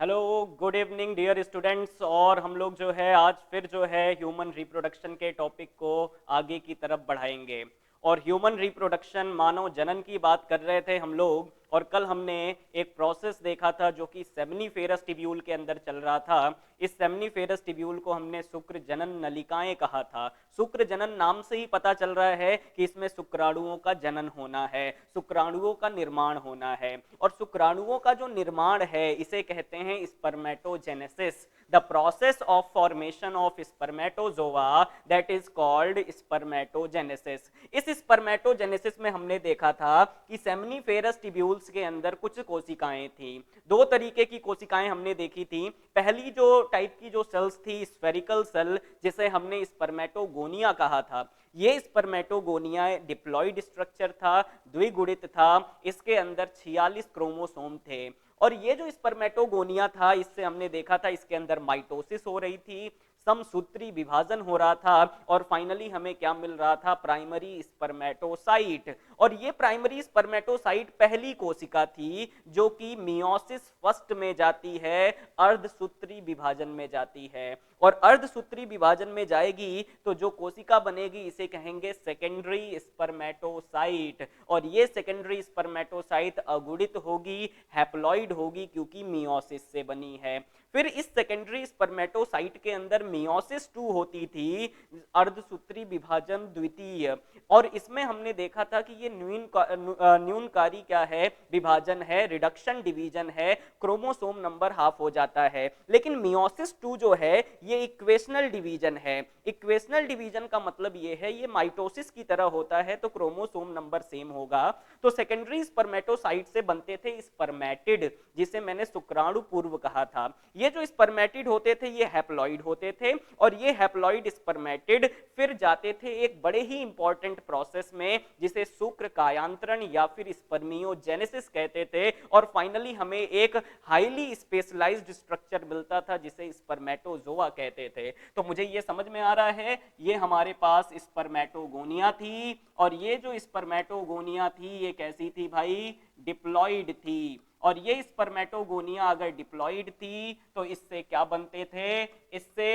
Hello, good evening dear students. और हम लोग जो है आज फिर जो है ह्यूमन रिप्रोडक्शन के टॉपिक को आगे की तरफ बढ़ाएंगे। और ह्यूमन रिप्रोडक्शन मानव जनन की बात कर रहे थे हम लोग। और कल हमने एक प्रोसेस देखा था जो कि सेमनीफेरस टिब्यूल के अंदर चल रहा था। इस सेमनीफेरस टिब्यूल को हमने शुक्र जनन नलिकाएं कहा था। शुक्र जनन नाम से ही पता चल रहा है कि इसमें शुक्राणुओं का जनन होना है, शुक्राणुओं का निर्माण होना है। और शुक्राणुओं का जो निर्माण है इसे कहते हैं spermatogenesis. The process of formation of spermatozoa that is called spermatogenesis. इस स्पर्मेटोजेनेसिस में हमने देखा था कि सेमनीफेरस टिब्यूल्स के अंदर कुछ कोशिकाएं थी। दो तरीके की कोशिकाएं हमने देखी थी। पहली जो टाइप की जो सेल्स थी स्फेरिकल सेल, जिसे हमने स्पर्मेटोगोनिया कहा था। ये स्पर्मेटोगोनिया डिप्लॉइड स्ट्रक्चर था, द्विगुणित था। इसके अंदर 46 क्रोमोसोम थे। और ये जो स्पर्मेटोगोनिया था, इससे हमने देखा था इसके अंदर माइटोसिस हो रही थी, समसूत्री विभाजन हो रहा था। और फाइनली हमें क्या मिल रहा था? Primary spermatocyte. और ये प्राइमरी स्पर्मेटोसाइट पहली कोशिका थी जो कि मियोसिस फर्स्ट में जाती है, अर्धसूत्री विभाजन में जाती है। और अर्धसूत्री विभाजन में जाएगी तो जो कोशिका बनेगी इसे कहेंगे सेकेंडरी स्पर्मेटोसाइट। और ये सेकेंडरी स्पर्मेटोसाइट अगुणित होगी, हैप्लॉइड होगी, क्योंकि मियोसिस से बनी है। फिर इस सेकेंडरी स्पर्मेटोसाइट के अंदर मियोसिस 2 होती थी, अर्धसूत्री विभाजन द्वितीय। और इसमें हमने देखा था कि ये न्यूनकारी क्या है? विभाजन है, रिडक्शन डिवीजन है, क्रोमोसोम नंबर हाफ हो जाता है। लेकिन मियोसिस 2 जो है ये इक्वेशनल डिवीजन है। इक्वेशनल डिवीजन का मतलब ये है ये माइटोसिस की तरह होता है तो क्रोमोसोम नंबर सेम होगा। तो सेकेंडरी स्पर्मेटोसाइट से बनते थे स्पर्मेटिड, जिसे मैंने शुक्राणु पूर्व कहा था। ये जो स्पर्मेटिड होते थे ये हैप्लॉइड होते थे। और ये हैप्लॉइड स्पर्मेटिड फिर जाते थे एक बड़े ही इंपॉर्टेंट प्रोसेस में जिसे शुक्र कायांतरण या फिर स्पर्मियोजेनेसिस कहते थे। और फाइनली हमें एक हाईली स्पेशलाइज्ड स्ट्रक्चर मिलता था जिसे स्पर्मेटोजोआ कहते थे। तो मुझे ये समझ में आ रहा है ये हमारे पास स्पर्मेटोगोनिया थी। और ये जो स्पर्मेटोगोनिया थी ये कैसी थी भाई? डिप्लॉइड थी। और ये स्पर्मेटोगोनिया अगर डिप्लॉइड थी तो इससे क्या बनते थे? इससे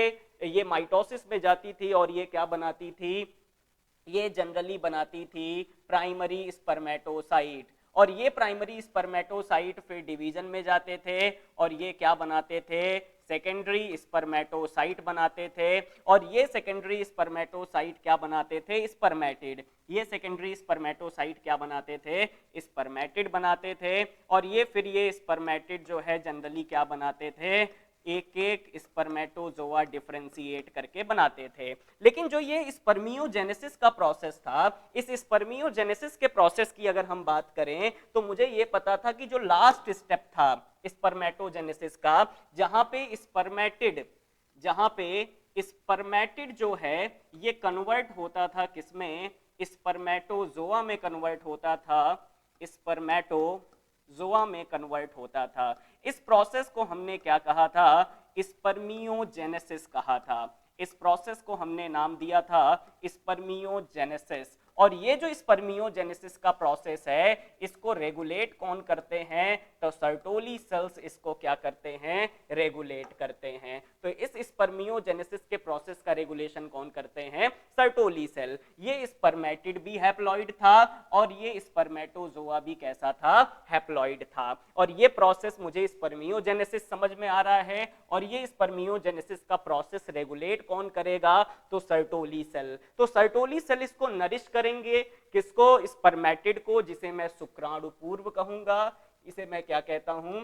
ये माइटोसिस में जाती थी और ये क्या बनाती थी? ये जनरली बनाती थी प्राइमरी स्पर्मेटोसाइट। और ये प्राइमरी स्पर्मेटोसाइट फिर डिवीजन में जाते थे और ये क्या बनाते थे? सेकेंडरी स्पर्मेटोसाइट बनाते थे। और ये सेकेंडरी स्पर्मेटोसाइट क्या बनाते थे? स्पर्मेटिड। ये सेकेंडरी स्पर्मेटोसाइट क्या बनाते थे? स्पर्मेटिड बनाते थे। और ये फिर ये स्पर्मेटिड जो है जनरली क्या बनाते थे? एक एक स्पर्मेटोजोआ डिफरेंशिएट करके बनाते थे। लेकिन जो ये स्पर्मियोजेनेसिस का प्रोसेस था, इस स्पर्मियोजेनेसिस के प्रोसेस की अगर हम बात करें तो मुझे ये पता था कि जो लास्ट स्टेप था स्पर्मेटोजेनेसिस का, जहां पे स्पर्मेटिड जो है ये कन्वर्ट होता था किसमें? स्पर्मेटोजोआ में कन्वर्ट होता था। स्पर्मेटोजोआ में कन्वर्ट होता था। इस प्रोसेस को हमने क्या कहा था? स्पर्मियोजेनेसिस कहा था। इस प्रोसेस को हमने नाम दिया था स्पर्मियोजेनेसिस। और ये जो स्पर्मियोजेनेसिस का प्रोसेस है इसको रेगुलेट कौन करते हैं? तो सर्टोली सेल्स इसको क्या करते हैं? रेगुलेट करते हैं। तो इस स्पर्मियोजेनेसिस के प्रोसेस का रेगुलेशन कौन करते हैं? Sertoli cell. ये स्पर्मेटिड भी हैप्लॉइड था और ये स्पर्मेटोजोआ भी कैसा था? हैप्लॉइड था। और ये प्रोसेस मुझे स्पर्मियोजेनेसिस समझ में आ रहा है। और ये स्पर्मियोजेनेसिस का प्रोसेस रेगुलेट कौन करेगा? तो सर्टोली सेल। तो सर्टोली सेल इसको नरिश करेंगे किसको? स्पर्मेटिड को, जिसे मैं शुक्राणु पूर्व कहूंगा। इसे मैं क्या कहता हूं?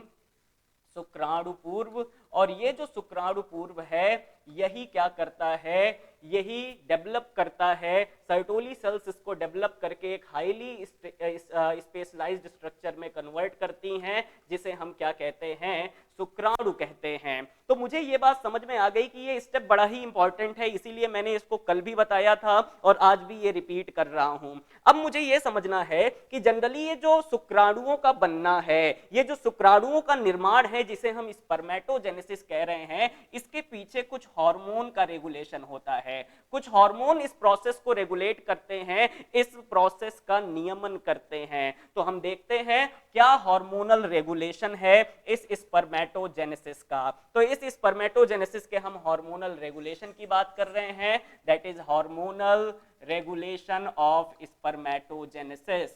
शुक्राणु पूर्व। और ये जो शुक्राणु पूर्व है यही क्या करता है? यही डेवलप करता है। सर्टोली सेल्स इसको डेवलप करके एक हाईली स्पेशलाइज्ड स्ट्रक्चर में कन्वर्ट करती हैं जिसे हम क्या कहते हैं? शुक्राणु कहते हैं। तो मुझे ये बात समझ में आ गई कि ये स्टेप बड़ा ही इंपॉर्टेंट है, इसीलिए मैंने इसको कल भी बताया था और आज भी ये रिपीट कर रहा हूं। अब मुझे ये समझना है कि जनरली ये जो शुक्राणुओं का बनना है, ये जो शुक्राणुओं का निर्माण है जिसे हम स्पर्मेटोजेनेसिस कह रहे हैं, इसके पीछे कुछ हार्मोन का रेगुलेशन होता है। कुछ हार्मोन इस प्रोसेस को रेगुलेट करते हैं, इस प्रोसेस का नियमन करते हैं। तो हम देखते हैं क्या हार्मोनल रेगुलेशन है इस स्पर्मेटोजेनेसिस का। तो इस स्पर्मेटोजेनेसिस के हम हार्मोनल रेगुलेशन की बात कर रहे हैं, that is hormonal regulation of spermatogenesis,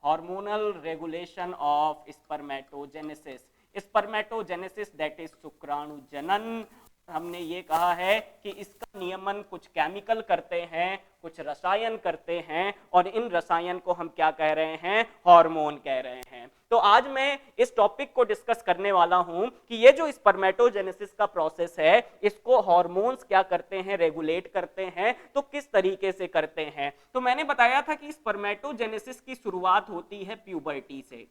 hormonal regulation of spermatogenesis. Spermatogenesis that is शुक्राणु जनन। हमने ये कहा है कि इसका नियमन कुछ केमिकल करते हैं, कुछ रसायन करते हैं, और इन रसायन को हम क्या कह रहे हैं, हार्मोन कह रहे हैं। तो आज मैं इस टॉपिक को डिस्कस करने वाला हूं कि ये जो स्पर्मेटोजेनेसिस का प्रोसेस है इसको हार्मोन्स क्या करते हैं, रेगुलेट करते हैं, तो किस तरीके से करते हैं। तो मैंने बताया था कि स्पर्मेटोजेनेसिस की शुरुआत होती है प्यूबर्टी से।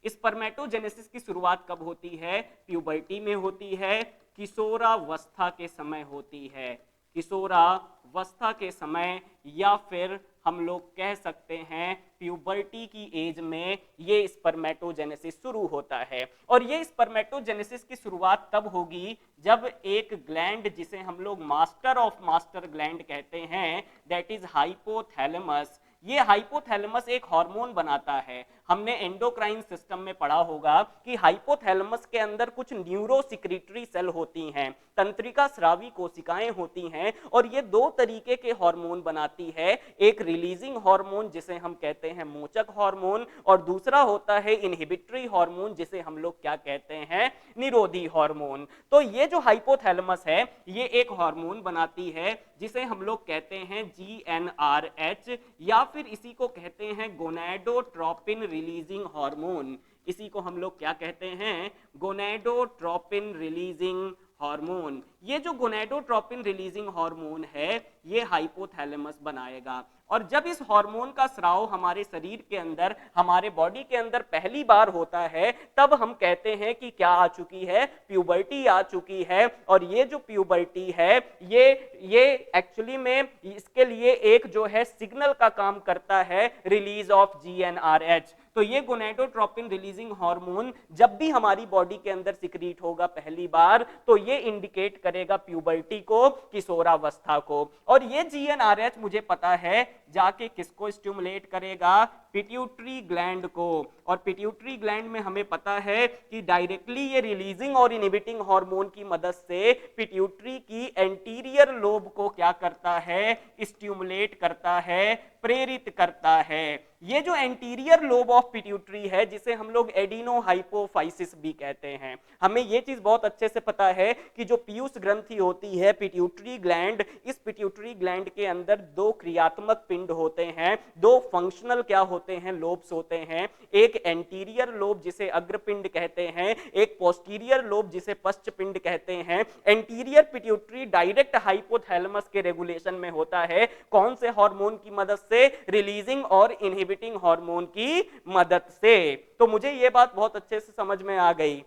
स्पर्मेटोजेनेसिस की शुरुआत कब होती है, प्यूबर्टी में होती है, किशोरावस्था के समय होती है, किशोरावस्था के समय, या फिर हम लोग कह सकते हैं प्यूबर्टी की एज में ये स्पर्मेटोजेनेसिस शुरू होता है। और ये स्पर्मेटोजेनेसिस की शुरुआत तब होगी जब एक ग्लैंड जिसे हम लोग मास्टर ऑफ मास्टर ग्लैंड कहते हैं, दैट इज हाइपोथैलेमस, ये हाइपोथैलेमस एक हार्मोन बनाता है। हमने एंडोक्राइन सिस्टम में पढ़ा होगा कि हाइपोथैलेमस के अंदर कुछ न्यूरोसिक्रीटरी सेल होती हैं, तंत्रिका स्रावी कोशिकाएं होती हैं, और ये दो तरीके के हार्मोन बनाती है, एक रिलीजिंग हार्मोन जिसे हम कहते हैं मोचक हार्मोन, और दूसरा होता है इनहिबिटरी हार्मोन जिसे हम लोग क्या कहते हैं, निरोधी हार्मोन। तो ये जो हाइपोथैलेमस है ये एक हार्मोन बनाती है जिसे हम लोग कहते हैं GnRH, या फिर इसी को कहते हैं गोनैडोट्रोपिन रिलीजिंग हार्मोन। इसी को हम लोग क्या कहते हैं, गोनैडोट्रोपिन रिलीजिंग हार्मोन। ये जो गोनैडोट्रोपिन रिलीजिंग हार्मोन है ये हाइपोथैलेमस बनाएगा। और जब इस हार्मोन का स्राव हमारे शरीर के अंदर, हमारे बॉडी के अंदर पहली बार होता है, तब हम कहते हैं कि क्या आ चुकी है, प्यूबर्टी आ चुकी है। और ये जो प्यूबर्टी है ये एक्चुअली में इसके लिए एक जो है सिग्नल का काम करता है, रिलीज ऑफ GnRH। तो ये गोनैडोट्रोपिन रिलीजिंग हार्मोन जब भी हमारी बॉडी के अंदर सिक्रीट होगा पहली बार, तो ये इंडिकेट करेगा प्यूबर्टी को, किशोरावस्था को। और ये GnRH मुझे पता है जाके किसको स्टिमुलेट करेगा, पिट्यूटरी ग्लैंड को। और पिट्यूटरी ग्लैंड में हमें पता है कि डायरेक्टली ये रिलीजिंग और इनहिबिटिंग हार्मोन की मदद से पिट्यूटरी की एंटीरियर लोब को क्या करता है, स्टिमुलेट करता है, प्रेरित करता है। ये जो एंटीरियर लोब ऑफ पिट्यूटरी है जिसे हम लोग एडिनोहाइपोफाइसिस भी कहते हैं, हमें ये चीज बहुत अच्छे से पता है कि जो पीयूष ग्रंथि होती है पिट्यूटरी ग्लैंड, इस पिट्यूटरी ग्लैंड के अंदर दो क्रियात्मक पिंड होते हैं, दो फंक्शनल क्या होते हैं, लोब्स होते हैं। एक एंटीरियर लोब जिसे अग्रपिंड कहते हैं, एक पोस्टीरियर लोब जिसे पश्चपिंड कहते हैं। एंटीरियर पिट्यूटरी डायरेक्ट हाइपोथैलेमस के रेगुलेशन में होता है, कौन से हार्मोन की मदद से, रिलीजिंग और इनहिबिटिंग हार्मोन की मदद से। तो मुझे ये बात बहुत अच्छे से समझ में आ गई,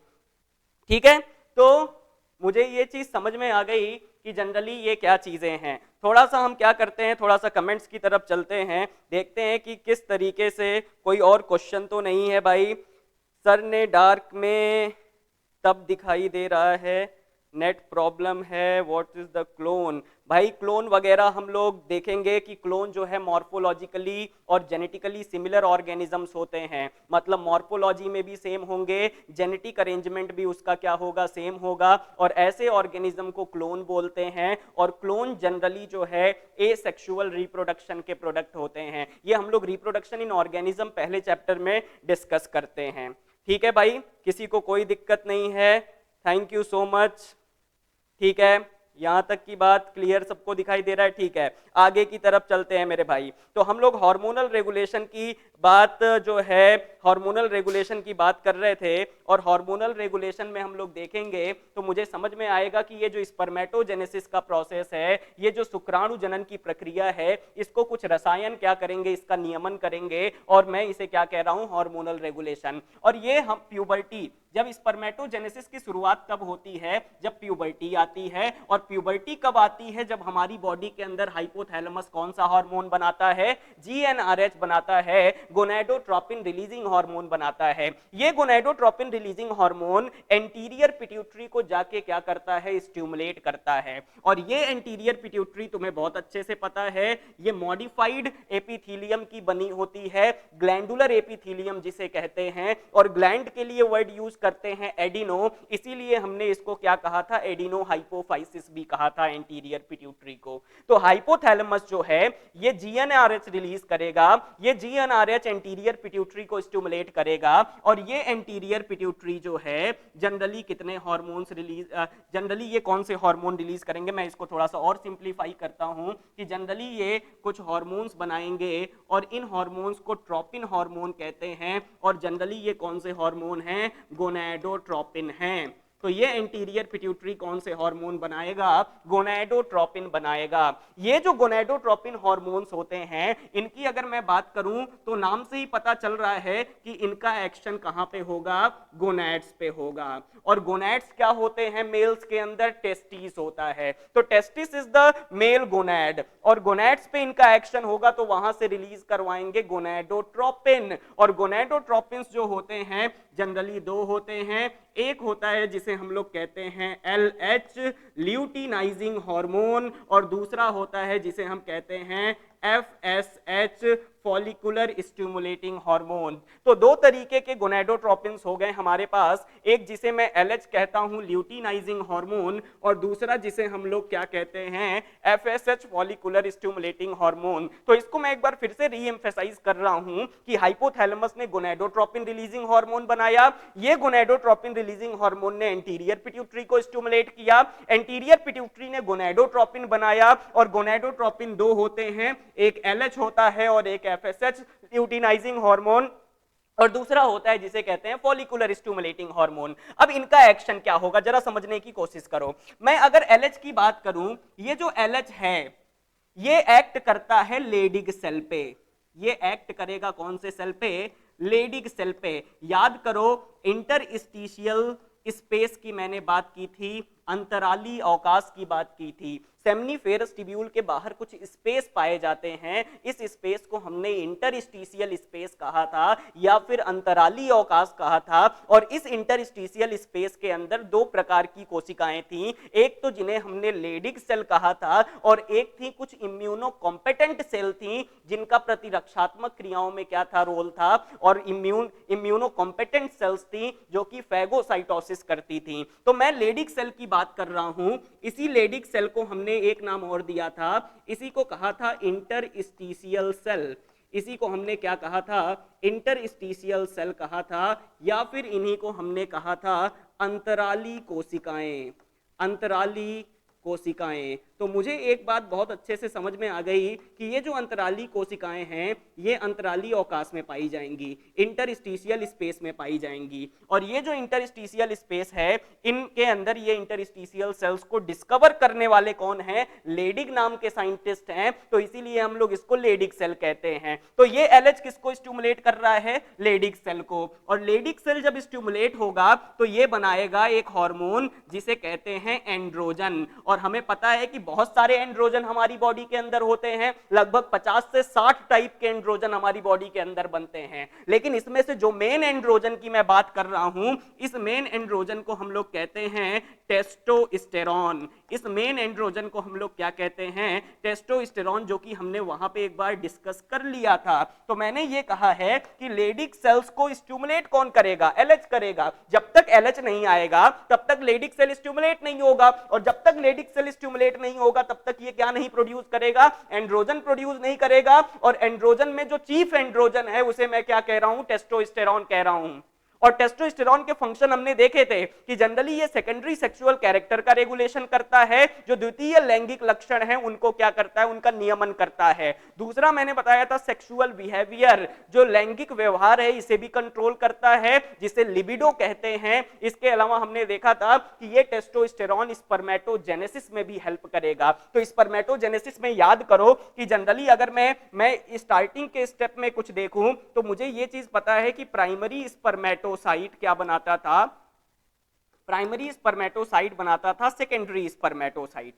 ठीक है। तो मुझे ये चीज समझ में आ गई कि जनरली ये क्या चीजें हैं। थोड़ा सा हम क्या करते हैं, थोड़ा सा कमेंट्स की तरफ चलते हैं, देखते हैं कि किस तरीके से, कोई और क्वेश्चन तो नहीं है भाई। सर ने डार्क में तब दिखाई दे रहा है, नेट प्रॉब्लम है, व्हाट इज द क्लोन। भाई क्लोन वगैरह हम लोग देखेंगे कि क्लोन जो है मॉर्फोलॉजिकली और जेनेटिकली सिमिलर ऑर्गेनिजम्स होते हैं, मतलब मॉर्फोलॉजी में भी सेम होंगे, जेनेटिक अरेंजमेंट भी उसका क्या होगा, सेम होगा, और ऐसे ऑर्गेनिज्म को क्लोन बोलते हैं। और क्लोन जनरली जो है एसेक्सुअल रिप्रोडक्शन के प्रोडक्ट होते हैं। ये हम लोग रिप्रोडक्शन इन ऑर्गेनिज्म पहले चैप्टर में डिस्कस करते हैं, ठीक है भाई, किसी को कोई दिक्कत नहीं है, थैंक यू सो मच, ठीक है। यहां तक की बात क्लियर, सबको दिखाई दे रहा है, ठीक है। आगे की तरफ चलते हैं मेरे भाई। तो हम लोग हार्मोनल रेगुलेशन की बात जो है, हार्मोनल रेगुलेशन की बात कर रहे थे, और हार्मोनल रेगुलेशन में हम लोग देखेंगे तो मुझे समझ में आएगा कि ये जो स्पर्मेटोजेनेसिस का प्रोसेस है, ये जो शुक्राणु जनन की प्रक्रिया है, इसको कुछ रसायन क्या करेंगे, इसका नियमन करेंगे, और मैं इसे क्या कह रहा हूं, हार्मोनल रेगुलेशन। और ये हम प्यूबर्टी, जब स्पर्मेटोजेनेसिस की शुरुआत तब होती है जब प्यूबर्टी आती है, और प्यूबर्टी कब आती है? जब हमारी बॉडी के अंदर हाइपोथैलेमस कौन सा हार्मोन बनाता है? जीएनआरएच बनाता है, गोनेडोट्रोपिन रिलीजिंग हार्मोन बनाता है। ये gonadotropin releasing hormone anterior pituitary को जाके क्या करता है? स्टिमुलेट करता है। और ये एंटीरियर पिट्यूटरी तुम्हें बहुत अच्छे से पता है, ये मॉडिफाइड एपिथीलियम की बनी होती है, ग्लैंडुलर एपिथीलियम जिसे कहते हैं, और ग्लैंड के लिए वर्ड यूज करते हैं एडिनो, इसीलिए हमने इसको क्या कहा था? एडिनो हाइपोफाइसिस भी कहा था एंटीरियर पिट्यूटरी को। तो हाइपोथैलेमस जो है ये जीएनआरएच रिलीज करेगा, ये जीएनआरएच एंटीरियर पिट्यूटरी को स्टिमुलेट करेगा, और ये एंटीरियर पिट्यूटरी जो है जनरली कितने हार्मोन्स रिलीज, जनरली ये कौन से हार्मोन रिलीज करेंगे? मैं इसको थोड़ा सा और सिंप्लीफाई करता हूं कि जनरली ये कुछ हार्मोन्स बनाएंगे और इन हार्मोन्स को ट्रोपिन हार्मोन कहते हैं, और जनरली ये कौन से हार्मोन हैं? गोनेडोट्रोपिन हैं। तो ये एंटीरियर पिट्यूटरी कौन से हार्मोन बनाएगा? गोनेडोट्रोपिन बनाएगा। ये जो गोनेडोट्रोपिन हार्मोन्स होते हैं, इनकी अगर मैं बात करूं तो नाम से ही पता चल रहा है कि इनका एक्शन कहां पे होगा? गोनैड्स पे होगा। और गोनैड्स क्या होते हैं? मेल्स के अंदर टेस्टिस होता है, तो testis is the male gonad, और गोनैड्स पे इनका एक्शन होगा तो वहां से रिलीज करवाएंगे गोनेडोट्रोपिन। और गोनेडोट्रोपिन्स जो होते हैं जनरली दो होते हैं, एक होता है जिसे हम लोग कहते हैं LH ल्यूटिनाइजिंग हार्मोन, और दूसरा होता है जिसे हम कहते हैं FSH फॉलिकुलर स्टिमुलेटिंग हार्मोन। तो दो तरीके के गोनेडोट्रोपिन्स हो गए हमारे पास, एक जिसे मैं LH कहता हूं ल्यूटिनाइजिंग हार्मोन, और दूसरा जिसे हम लोग क्या कहते हैं? FSH follicular stimulating hormone. तो इसको मैं एक बार फिर से रीएम्फेसाइज कर रहा हूं कि हाइपोथैलेमस ने गोनेडोट्रोपिन रिलीजिंग हार्मोन बनाया, ये गोनेडोट्रोपिन रिलीजिंग हार्मोन ने एंटीरियर पिट्यूटरी को स्टिमुलेट किया, एंटीरियर पिट्यूटरी ने गोनेडोट्रोपिन बनाया, और गोनेडोट्रोपिन दो होते हैं, एक LH होता है और एक FSH ल्यूटिनाइजिंग हार्मोन, और दूसरा होता है जिसे कहते हैं फॉलिकुलर स्टिमुलेटिंग हार्मोन। अब इनका एक्शन क्या होगा जरा समझने की कोशिश करो। मैं अगर LH की बात करूं, ये जो LH है ये एक्ट करता है लेडिग सेल पे, ये एक्ट करेगा कौन से सेल पे? लेडिग सेल पे। याद करो इंटरस्टिशियल स्पेस की मैंने बात की थी, अंतराली अवकाश की बात की थी। सेमनीफेरस ट्यूब्यूल के बाहर कुछ स्पेस पाए जाते हैं, इस स्पेस को हमने इंटरस्टिशियल स्पेस कहा था या फिर अंतराली अवकाश कहा था। और इस इंटरस्टिशियल स्पेस के अंदर दो प्रकार की कोशिकाएं थी, एक तो जिन्हें हमने लेडिग सेल कहा था, और एक थी कुछ इम्यूनो कॉम्पिटेंट सेल थी जिनका प्रतिरक्षात्मक क्रियाओं में क्या था? रोल था, और इम्यूनो कॉम्पिटेंट सेल्स थी जो कि फैगोसाइटोसिस करती थी। तो मैं लेडिग सेल की बात कर रहा हूं, इसी लेडिग सेल को हमने एक नाम और दिया था, इसी को कहा था इंटरस्टिशियल सेल। इसी को हमने क्या कहा था? इंटरस्टिशियल सेल कहा था, या फिर इन्हीं को हमने कहा था अंतराली कोशिकाएं, अंतराली कोशिकाएं। तो मुझे एक बात बहुत अच्छे से समझ में आ गई कि ये जो अंतराली कोशिकाएं हैं ये अंतराली अवकाश में पाई जाएंगी, इंटरस्टिशियल स्पेस में पाई जाएंगी। और ये जो इंटरस्टिशियल स्पेस है इनके अंदर ये इंटरस्टिशियल सेल्स को डिस्कवर करने वाले कौन हैं? लेडिग नाम के साइंटिस्ट हैं, तो इसीलिए हम लोग इसको लेडिग सेल कहते हैं। तो ये LH किसको स्टिमुलेट कर रहा है? लेडिग सेल को। और लेडिग सेल जब स्टिमुलेट होगा तो ये बनाएगा एक हार्मोन जिसे कहते हैं एंड्रोजन। और हमें पता है कि बहुत सारे एंड्रोजन हमारी बॉडी के अंदर होते हैं, लगभग 50 से 60 टाइप के एंड्रोजन हमारी बॉडी के अंदर बनते हैं। लेकिन इसमें से जो मेन एंड्रोजन की मैं बात कर रहा हूं, इस मेन एंड्रोजन को हम लोग कहते हैं टेस्टोस्टेरॉन। इस मेन एंड्रोजन को हम लोग क्या कहते हैं? टेस्टोस्टेरॉन, जो कि हमने वहां पे एक बार डिस्कस कर लिया था। तो मैंने ये कहा है कि लेडिग सेल्स को स्टिमुलेट कौन करेगा? LH करेगा। जब तक LH नहीं आएगा तब तक लेडिग सेल स्टिमुलेट नहीं होगा, और जब तक लेडिग सेल स्टिमुलेट नहीं होगा तब तक ये क्या नहीं प्रोड्यूस करेगा? एंड्रोजन प्रोड्यूस नहीं करेगा। और एंड्रोजन में जो चीफ एंड्रोजन है उसे मैं क्या कह रहा हूं? टेस्टोस्टेरॉन कह रहा हूं। और टेस्टोस्टेरॉन के फंक्शन हमने देखे थे कि जनरली ये सेकेंडरी सेक्सुअल कैरेक्टर का रेगुलेशन करता है, जो द्वितीय लैंगिक लक्षण है उनको क्या करता है? उनका नियमन करता है। दूसरा मैंने बताया था सेक्सुअल बिहेवियर, जो लैंगिक व्यवहार है इसे भी कंट्रोल करता है, जिसे लिबिडो कहते हैं। इसके अलावा हमने देखा था कि ये टेस्टोस्टेरॉन स्पर्मेटोजेनेसिस में भी हेल्प करेगा। तो स्पर्मेटोजेनेसिस में याद करो कि जनरली अगर मैं स्टार्टिंग के स्टेप में कुछ देखूं तो मुझे ये चीज पता है कि प्राइमरी स्पर्मेटो साइट क्या बनाता था? प्राइमरी स्पर्मेटोसाइट बनाता था सेकेंडरी स्पर्मेटोसाइट।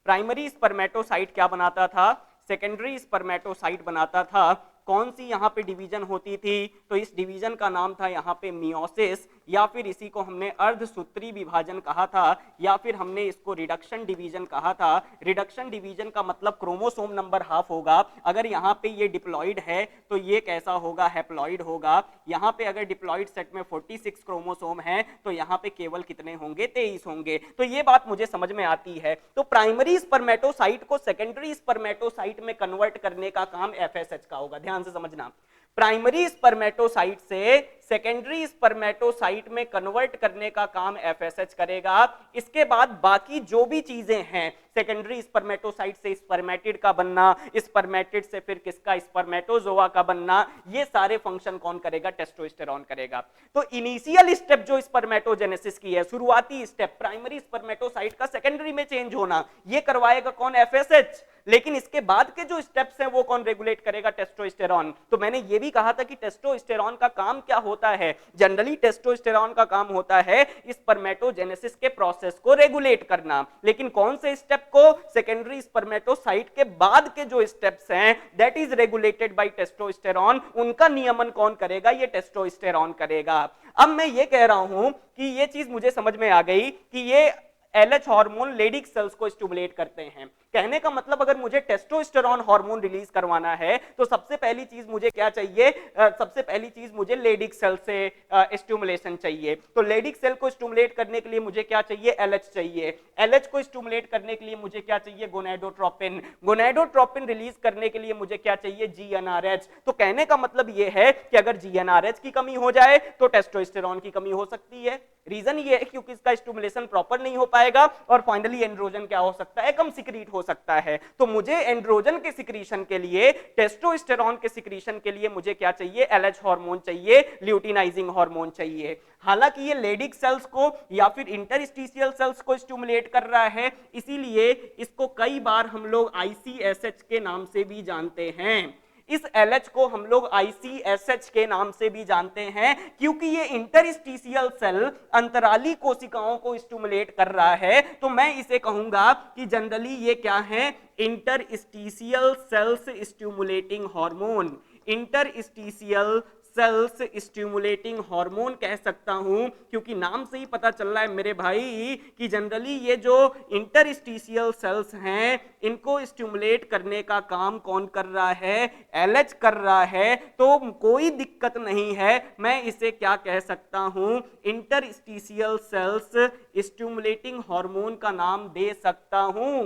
प्राइमरी स्पर्मेटोसाइट क्या बनाता था, सेकेंडरी स्पर्मेटोसाइट बनाता था। कौन सी यहाँ पे डिवीजन होती थी, तो इस डिवीजन का नाम था यहाँ पे मियोसिस, या फिर इसी को हमने अर्धसूत्री विभाजन कहा था, या फिर हमने इसको रिडक्शन डिवीजन कहा था। रिडक्शन डिवीजन का मतलब क्रोमोसोम नंबर हाफ होगा। अगर यहाँ पे ये डिप्लॉइड है तो ये कैसा होगा, हैप्लॉइड होगा। यहाँ पे अगर डिप्लॉइड सेट में 46 क्रोमोसोम है तो यहाँ पे केवल कितने होंगे, 23 होंगे। तो ये बात मुझे समझ में आती है। तो प्राइमरी स्पर्मेटोसाइट को सेकेंडरी स्पर्मेटोसाइट में कन्वर्ट करने का काम एफएसएच का होगा, ध्यान से समझना। प्राइमरी स्पर्मेटोसाइट से सेकेंडरी स्पर्मेटोसाइट में कन्वर्ट करने का काम एफएसएच करेगा। इसके बाद बाकी जो भी चीजें हैं, सेकेंडरी स्पर्मेटोसाइट से स्पर्मेटिड का बनना, स्पर्मेटिड से फिर किसका, स्पर्मेटोजोआ का बनना, ये सारे फंक्शन कौन करेगा, टेस्टोस्टेरॉन करेगा। तो इनिशियल स्टेप जो स्पर्मेटोजेनेसिस की है, शुरुआती स्टेप प्राइमरी स्पर्मेटोसाइट का सेकेंडरी में चेंज होना, ये करवाएगा कौन, एफएसएच। लेकिन इसके बाद के जो स्टेप्स हैं वो कौन रेगुलेट करेगा, टेस्टोस्टेरॉन। तो मैंने ये भी कहा था कि टेस्टोस्टेरॉन का काम क्या होता है, जनरली टेस्टोस्टेरॉन का काम होता है स्पर्मेटोजेनेसिस के प्रोसेस को रेगुलेट करना। लेकिन कौन से स्टेप को, सेकेंडरी स्पर्मेटोसाइट के बाद के जो स्टेप्स हैं that is regulated by testosterone, उनका नियमन कौन करेगा, ये टेस्टोस्टेरॉन करेगा। अब मैं ये कह रहा हूं कि ये चीज मुझे समझ में आ गई कि ये एलएच हार्मोन लेडिक सेल्स को स्टिमुलेट करते हैं। कहने का मतलब अगर मुझे टेस्टोस्टेरॉन हार्मोन रिलीज करवाना है तो सबसे पहली चीज मुझे क्या चाहिए, सबसे पहली चीज मुझे लेडिक सेल से स्टिमुलेशन चाहिए। तो लेडिक सेल को स्टिमुलेट करने के लिए मुझे क्या चाहिए, एलएच चाहिए। एलएच को स्टिमुलेट करने के लिए मुझे क्या चाहिए, गोनेडोट्रोपिन। गोनेडोट्रोपिन रिलीज करने के लिए मुझे क्या चाहिए, जीएनआरएच। तो कहने का मतलब यह है कि अगर जीएनआरएच की कमी हो जाए तो टेस्टोस्टेरॉन की कमी हो सकती है। रीजन ये है क्योंकि इसका स्टिमुलेशन प्रॉपर नहीं हो पाएगा और फाइनली एंड्रोजन क्या हो सकता है, कम सिक्रीट हो सकता है। तो मुझे एंड्रोजन के सिक्रीशन के लिए, टेस्टोस्टेरॉन के सिक्रीशन के लिए मुझे क्या चाहिए, एलएच हार्मोन चाहिए, ल्यूटिनाइजिंग हार्मोन चाहिए। हालांकि ये लेडिक सेल्स को या फिर इंटरस्टिशियल सेल्स को स्टिमुलेट कर रहा है, इसीलिए इसको कई बार हम लोग आईसीएसएच के नाम से भी जानते हैं। इस LH को हम लोग ICSH के नाम से भी जानते हैं क्योंकि ये इंटरस्टिशियल सेल, अंतराली कोशिकाओं को स्टिमुलेट कर रहा है। तो मैं इसे कहूंगा कि जनरली ये क्या है, interstitial cells stimulating hormone. Interstitial cells stimulating hormone कह सकता हूं क्योंकि नाम से ही पता चल रहा है मेरे भाई कि जनरली ये जो इंटरस्टिशियल सेल्स हैं इनको स्टिमुलेट करने का काम कौन कर रहा है, एलएच कर रहा है। तो कोई दिक्कत नहीं है, मैं इसे क्या कह सकता हूं, इंटरस्टिशियल सेल्स स्टिमुलेटिंग हार्मोन का नाम दे सकता हूं।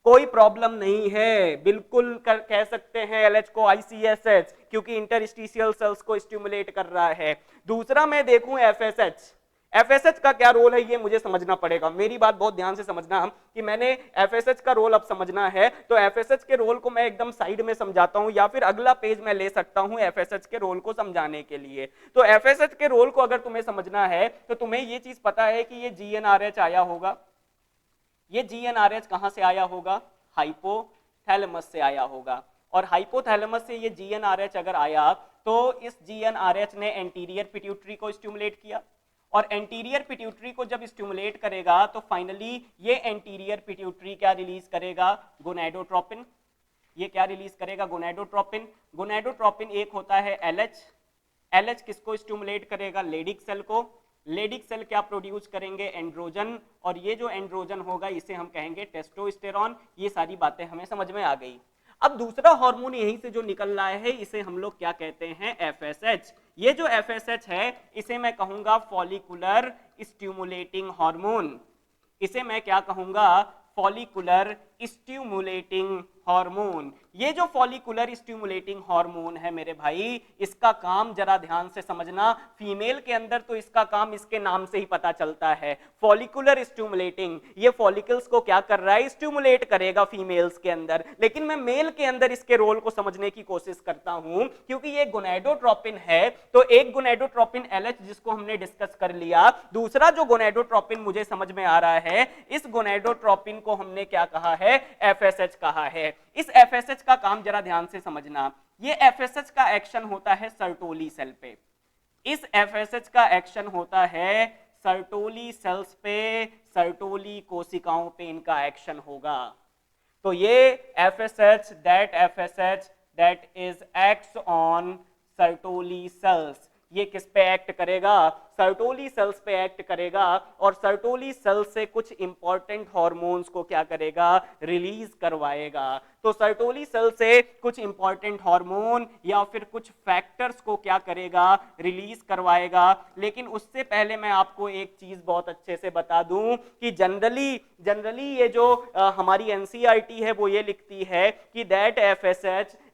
कोई प्रॉब्लम नहीं है, बिल्कुल कह सकते हैं एलएच को आईसीएसएच क्योंकि इंटरस्टिशियल सेल्स को स्टिमुलेट कर रहा है। दूसरा मैं देखूं एफएसएच। एफएसएच का क्या रोल है ये मुझे समझना पड़ेगा। मेरी बात बहुत ध्यान से समझना कि मैंने एफएसएच का रोल अब समझना है तो एफएसएच के रोल को मैं एकदम साइड में समझाता हूं या फिर अगला पेज में ले सकता हूं एफएसएच के रोल को समझाने के लिए। तो एफएसएच के रोल को अगर तुम्हें समझना है तो तुम्हें ये चीज पता है कि ये जीएनआरएच आया होगा। ये जीएनआरएच कहां से आया होगा, हाइपोथैलेमस से आया होगा। और हाइपोथैलेमस से ये जीएनआरएच अगर आया तो इस जीएनआरएच ने एंटीरियर पिट्यूटरी को स्टिमुलेट किया और एंटीरियर पिट्यूटरी को जब स्टिमुलेट करेगा तो फाइनली ये एंटीरियर पिट्यूटरी क्या रिलीज करेगा, गोनेडोट्रोपिन। ये क्या रिलीज करेगा, गोनेडोट्रोपिन। गोनेडोट्रोपिन एक होता है एलएच। एलएच किसको स्टिमुलेट करेगा, लेडिक सेल को। लेडिक सेल क्या प्रोड्यूस करेंगे, एंड्रोजन। और ये जो एंड्रोजन होगा इसे हम कहेंगे टेस्टोस्टेरॉन। ये सारी बातें हमें समझ में आ गई। अब दूसरा हार्मोन यहीं से जो निकल रहा है इसे हम लोग क्या कहते हैं, एफएसएच। ये जो एफएसएच है इसे मैं कहूंगा फॉलिकुलर स्टिमुलेटिंग हार्मोन। इसे मैं क्या कहूंगा, फॉलिकुलर स्टिमुलेटिंग हार्मोन। ये जो फॉलिकुलर स्टिमुलेटिंग हार्मोन है मेरे भाई, इसका काम जरा ध्यान से समझना। फीमेल के अंदर तो इसका काम इसके नाम से ही पता चलता है, फॉलिकुलर स्टिमुलेटिंग। ये फॉलिकल्स को क्या कर रहा है, स्टिमुलेट करेगा फीमेल्स के अंदर। लेकिन मैं मेल के अंदर इसके रोल को समझने की कोशिश करता हूं क्योंकि ये गोनेडोट्रोपिन है। तो एक गोनेडोट्रोपिन एलएच जिसको हमने डिस्कस कर लिया, दूसरा जो गोनेडोट्रोपिन मुझे समझ में आ रहा है, इस गोनेडोट्रोपिन को हमने क्या कहा है, एफएसएच कहा है। इस एफएसएच का काम जरा ध्यान से समझना। ये एफएसएच का एक्शन होता है सर्टोली सेल पे। इस एफएसएच का एक्शन होता है सर्टोली सेल्स पे, सर्टोली कोशिकाओं पे इनका एक्शन होगा। तो ये FSH, that is acts on Sertoli cells, ये किस पे एक्ट करेगा? सर्टोली सेल्स पे एक्ट करेगा, और सर्टोली सेल्स से कुछ इंपॉर्टेंट हार्मोन्स को क्या करेगा? रिलीज करवाएगा। तो सर्टोली सेल से कुछ इंपॉर्टेंट हार्मोन या फिर कुछ फैक्टर्स को क्या करेगा? रिलीज करवाएगा। लेकिन उससे पहले मैं आपको एक चीज बहुत अच्छे से बता दूं कि जनरली ये जो हमारी एनसीईआरटी है वो ये लिखती है कि that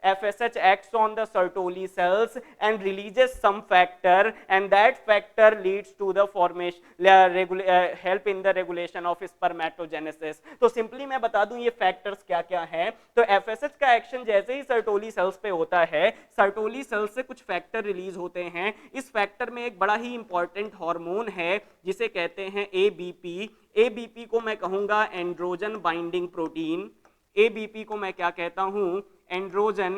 FSH acts on the Sertoli cells and releases some factor, and that factor leads to the formation help in the regulation of spermatogenesis। तो सिंपली मैं बता दूं ये फैक्टर्स क्या क्या हैं। तो FSH का एक्शन जैसे ही सर्टोली सेल्स पे होता है, सर्टोली सेल्स से कुछ फैक्टर रिलीज होते हैं। इस फैक्टर में एक बड़ा ही इंपॉर्टेंट हार्मोन है जिसे कहते हैं ABP। ABP को मैं कहूंगा एंड्रोजन बाइंडिंग प्रोटीन। ABP को मैं क्या कहता हूं? Androgen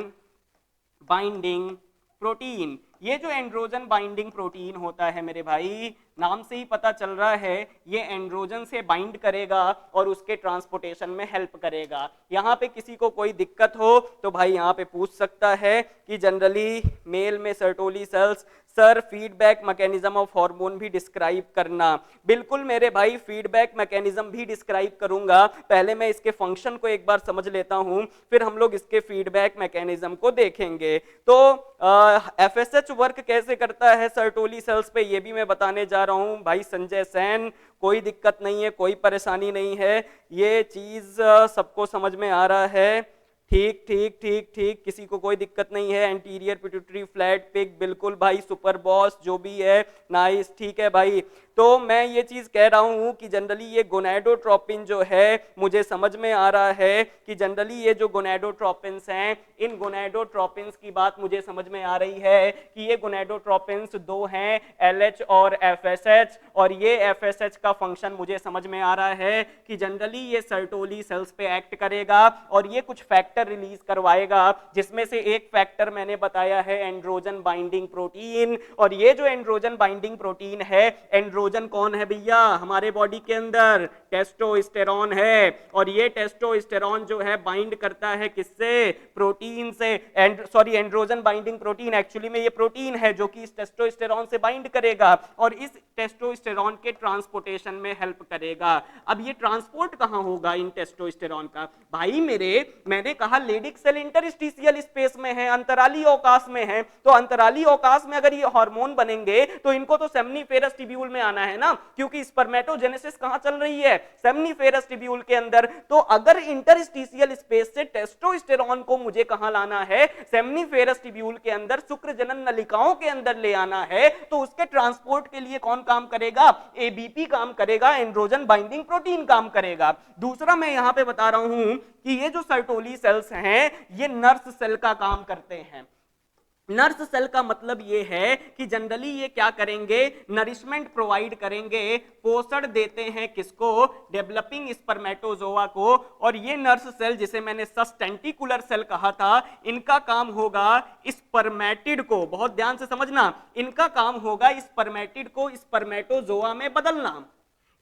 binding protein. ये जो एंड्रोजन बाइंडिंग प्रोटीन होता है मेरे भाई, नाम से ही पता चल रहा है ये एंड्रोजन से बाइंड करेगा और उसके ट्रांसपोर्टेशन में हेल्प करेगा। यहाँ पे किसी को कोई दिक्कत हो तो भाई यहाँ पे पूछ सकता है कि जनरली मेल में Sertoli cells, sir feedback mechanism of hormone भी डिस्क्राइब करना। बिल्कुल मेरे भाई, फीडबैक मैकेनिज्म भी डिस्क्राइब करूंगा। पहले मैं इसके फंक्शन को एक बार समझ लेता हूं, फिर हम लोग इसके फीडबैक मैकेनिज्म को देखेंगे। तो FSH वर्क कैसे करता है सर्टोली सेल्स पे, ये भी मैं बताने जा रहा हूं भाई संजय सेन। कोई दिक्कत नहीं है, कोई परेशानी नहीं है, ये चीज सबको समझ में आ रहा है। ठीक ठीक ठीक ठीक, किसी को कोई दिक्कत नहीं है। एंटीरियर पिट्यूटरी फ्लैट पिग, बिल्कुल भाई, सुपर बॉस जो भी है, नाइस, ठीक है भाई। तो मैं ये चीज कह रहा हूं कि जनरली ये गोनेडोट्रोपिन जो है, मुझे समझ में आ रहा है कि जनरली ये जो गोनेडोट्रोपिन्स हैं, इन गोनेडोट्रोपिन्स की बात मुझे समझ में आ रही है कि ये गोनेडोट्रोपिन्स दो हैं, LH और FSH। और ये FSH का फंक्शन मुझे समझ में आ रहा है कि जनरली ये सर्टोली सेल्स पे एक्ट करेगा और ये कुछ फैक्टर रिलीज करवाएगा, जिसमें से एक फैक्टर मैंने बताया है एंड्रोजन बाइंडिंग प्रोटीन। और ये जो एंड्रोजन बाइंडिंग प्रोटीन है, एंड्रोजन कौन है भैया हमारे बॉडी के अंदर? टेस्टोस्टेरॉन है। और ये टेस्टोस्टेरॉन जो है बाइंड करता है किससे? प्रोटीन से। एंड्रोजन बाइंडिंग प्रोटीन एक्चुअली में ये प्रोटीन है जो कि इस टेस्टोस्टेरॉन से बाइंड करेगा और इस टेस्टोस्टेरॉन के ट्रांसपोर्टेशन में हेल्प करेगा। अब ये ट्रांसपोर्ट कहां होगा इन टेस्टोस्टेरॉन का? भाई मैंने कहा लेडिक सेल इंटरस्टिशियल स्पेस में है, अंतराली अवकाश में है। तो अंतराली अवकाश में अगर ये हार्मोन बनेंगे तो इनको तो सेमनीफेरस ट्यूब्यूल में आना है ना, क्योंकि स्पर्मेटोजेनेसिस कहां चल रही है? सेमनीफेरस ट्यूब्यूल के अंदर। तो अगर इंटरस्टिशियल स्पेस से टेस्टोस्टेरॉन को मुझे कहां लाना है? सेमनीफेरस ट्यूब्यूल के अंदर, शुक्र जनन नलिकाओं के अंदर ले आना है। तो उसके ट्रांसपोर्ट के लिए कौन काम करेगा? ABP काम करेगा, एंड्रोजन बाइंडिंग प्रोटीन काम करेगा। दूसरा मैं यहां पे बता रहा हूं कि ये जो सर्टोली सेल्स हैं, ये नर्स सेल का काम करते हैं। नर्स सेल का मतलब ये है कि जनरली ये क्या करेंगे? नरिशमेंट प्रोवाइड करेंगे, पोषण देते हैं किसको? डेवलपिंग स्पर्मेटोजोआ को। और ये नर्स सेल, जिसे मैंने सस्टेंटिकुलर सेल कहा था, इनका काम होगा स्पर्मेटिड को, बहुत ध्यान से समझना, इनका काम होगा स्पर्मेटिड को स्पर्मेटोजोआ में बदलना।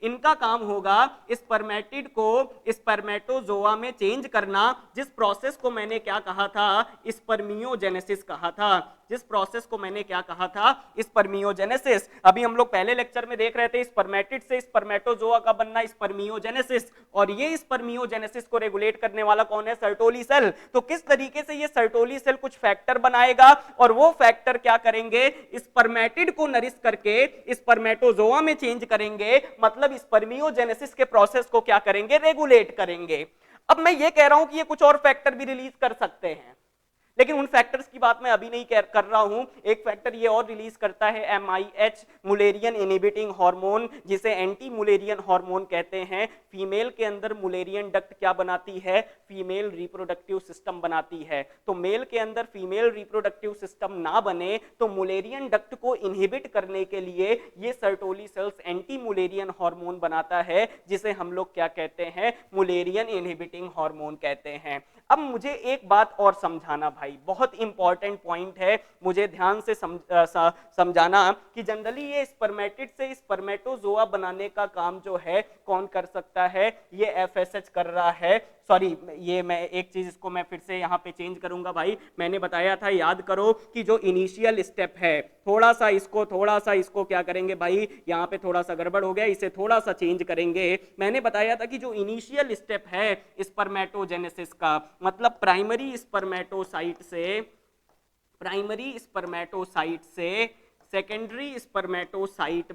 इनका काम होगा स्पर्मेटिड को स्पर्मेटोजोआ में चेंज करना, जिस प्रोसेस को मैंने क्या कहा था? स्पर्मियोजेनेसिस कहा था। जिस प्रोसेस को मैंने क्या कहा था? स्पर्मियोजेनेसिस। अभी हम लोग पहले लेक्चर में देख रहे थे स्पर्मेटिड से स्पर्मेटोजोआ का बनना, स्पर्मियोजेनेसिस। और ये स्पर्मियोजेनेसिस को रेगुलेट करने वाला कौन है? Sertoli cell. तो किस तरीके से ये सर्टोली सेल कुछ फैक्टर बनाएगा और वो फैक्टर क्या करेंगे? स्पर्मेटिड को नरिश करके स्पर्मेटोजोआ में चेंज करेंगे, मतलब स्पर्मियोजेनेसिस के प्रोसेस को क्या करेंगे? रेगुलेट करेंगे। अब मैं ये कह रहा हूं कि ये कुछ और फैक्टर भी रिलीज कर सकते हैं, लेकिन उन फैक्टर्स की बात मैं अभी नहीं कर रहा हूं। एक फैक्टर ये और रिलीज करता है MIH, मुलेरियन इनहिबिटिंग हार्मोन, जिसे एंटी मुलेरियन हार्मोन कहते हैं। फीमेल के अंदर मुलेरियन डक्ट क्या बनाती है? फीमेल रिप्रोडक्टिव सिस्टम बनाती है। तो मेल के अंदर फीमेल रिप्रोडक्टिव सिस्टम ना बने तो मुलेरियन डक्ट को इनहिबिट करने के लिए ये Sertoli cells anti Mullerian hormone बनाता है, जिसे हम लोग क्या कहते हैं? मुलेरियन इनहिबिटिंग हार्मोन कहते हैं। अब मुझे एक बात और समझाना भाई, बहुत इंपॉर्टेंट पॉइंट है, मुझे ध्यान से समझाना कि जनरली ये स्पर्मेटिड से स्पर्मेटोजोआ बनाने का काम जो है कौन कर सकता है, ये एफएसएच कर रहा है। सॉरी, ये मैं एक चीज इसको मैं फिर से यहाँ पे चेंज करूंगा भाई, मैंने बताया था, याद करो कि जो इनिशियल स्टेप है, थोड़ा सा इसको क्या करेंगे भाई, यहाँ पे थोड़ा सा गड़बड़ हो गया, इसे थोड़ा सा चेंज करेंगे। मैंने बताया था कि जो इनिशियल स्टेप है स्पर्मेटोजेनेसिस का, मतलब प्राइमरी स्पर्मेटोसाइट से सेकेंडरी स्पर्मेटोसाइट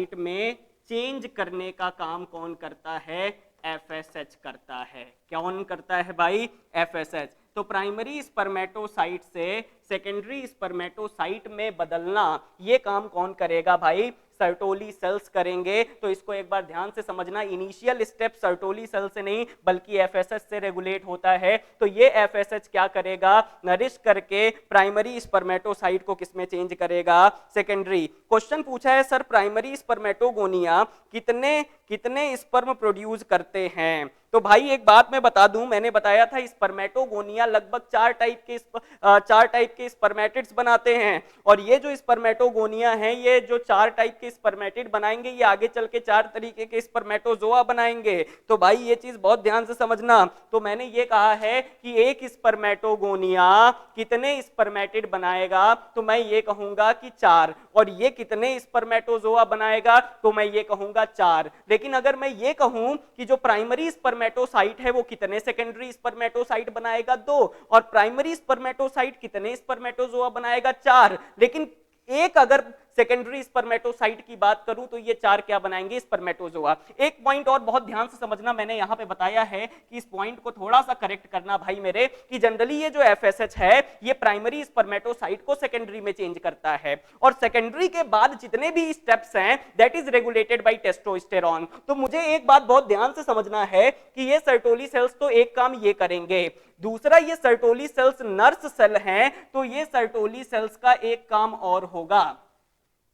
में चेंज करने का काम कौन करता है, एफएसएच करता है। कौन करता है भाई, एफएसएच। तो प्राइमरी स्पर्मेटोसाइट से सेकेंडरी स्पर्मेटोसाइट में बदलना, ये काम कौन करेगा भाई, सर्टोली सेल्स करेंगे। तो इसको एक बार ध्यान से समझना, इनिशियल स्टेप सर्टोली सेल से नहीं बल्कि एफएसएच से रेगुलेट होता है। तो ये एफएसएच क्या करेगा, नरिश करके प्राइमरी स्पर्मेटोसाइट को किसमें चेंज करेगा, सेकेंडरी। क्वेश्चन पूछा है सर प्राइमरी स्पर्मेटोगोनिया कितने स्पर्म प्रोड्यूस करते हैं। तो भाई एक बात मैं बता दूं, मैंने बताया था स्पर्मेटोगोनिया लगभग चार टाइप के स्पर्मेटिड्स बनाते हैं, और ये जो स्पर्मेटोगोनिया है, ये जो चार टाइप के स्पर्मेटिड बनाएंगे, ये आगे चल के चार तरीके के स्पर्मेटोजोआ बनाएंगे। तो भाई ये चीज बहुत ध्यान से समझना। तो मैंने ये कहा है कि एक स्पर्मेटोगोनिया कितने स्पर्मेटिड बनाएगा, तो मैं ये कहूंगा कि चार, और ये कितने स्पर्मेटोजोआ बनाएगा, तो मैं ये कहूंगा चार। लेकिन अगर मैं ये कहूं कि जो प्राइमरी स्पर्मेटोसाइट है वो कितने सेकेंडरी स्पर्मेटोसाइट बनाएगा, दो, और प्राइमरी स्पर्मेटोसाइट कितने स्पर्मेटोजोआ बनाएगा, चार। लेकिन एक अगर सेकेंडरी स्पर्मेटोसाइट की बात करूं तो ये चार क्या बनाएंगे, स्पर्मेटोजोआ। एक पॉइंट और बहुत ध्यान से समझना, मैंने यहां पे बताया है कि इस पॉइंट को थोड़ा सा करेक्ट करना भाई मेरे, कि जनरली ये जो एफएसएच है ये प्राइमरी स्पर्मेटोसाइट को सेकेंडरी में चेंज करता है, और सेकेंडरी के बाद जितने भी स्टेप्स हैं that is regulated by testosterone. तो मुझे एक बात बहुत ध्यान से समझना है कि ये सर्टोली सेल्स तो एक काम ये करेंगे, दूसरा ये सर्टोली सेल्स नर्स सेल हैं, तो ये सर्टोली सेल्स का एक काम और होगा,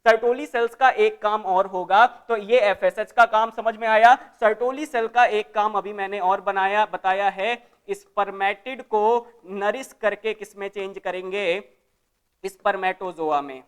सर्टोली सेल्स का एक काम और होगा। तो ये एफएसएच का काम समझ में आया। सर्टोली सेल का एक काम अभी मैंने और बताया है, स्पर्मेटिड को नरिश करके किसमें चेंज करेंगे, स्पर्मेटोजोआ में।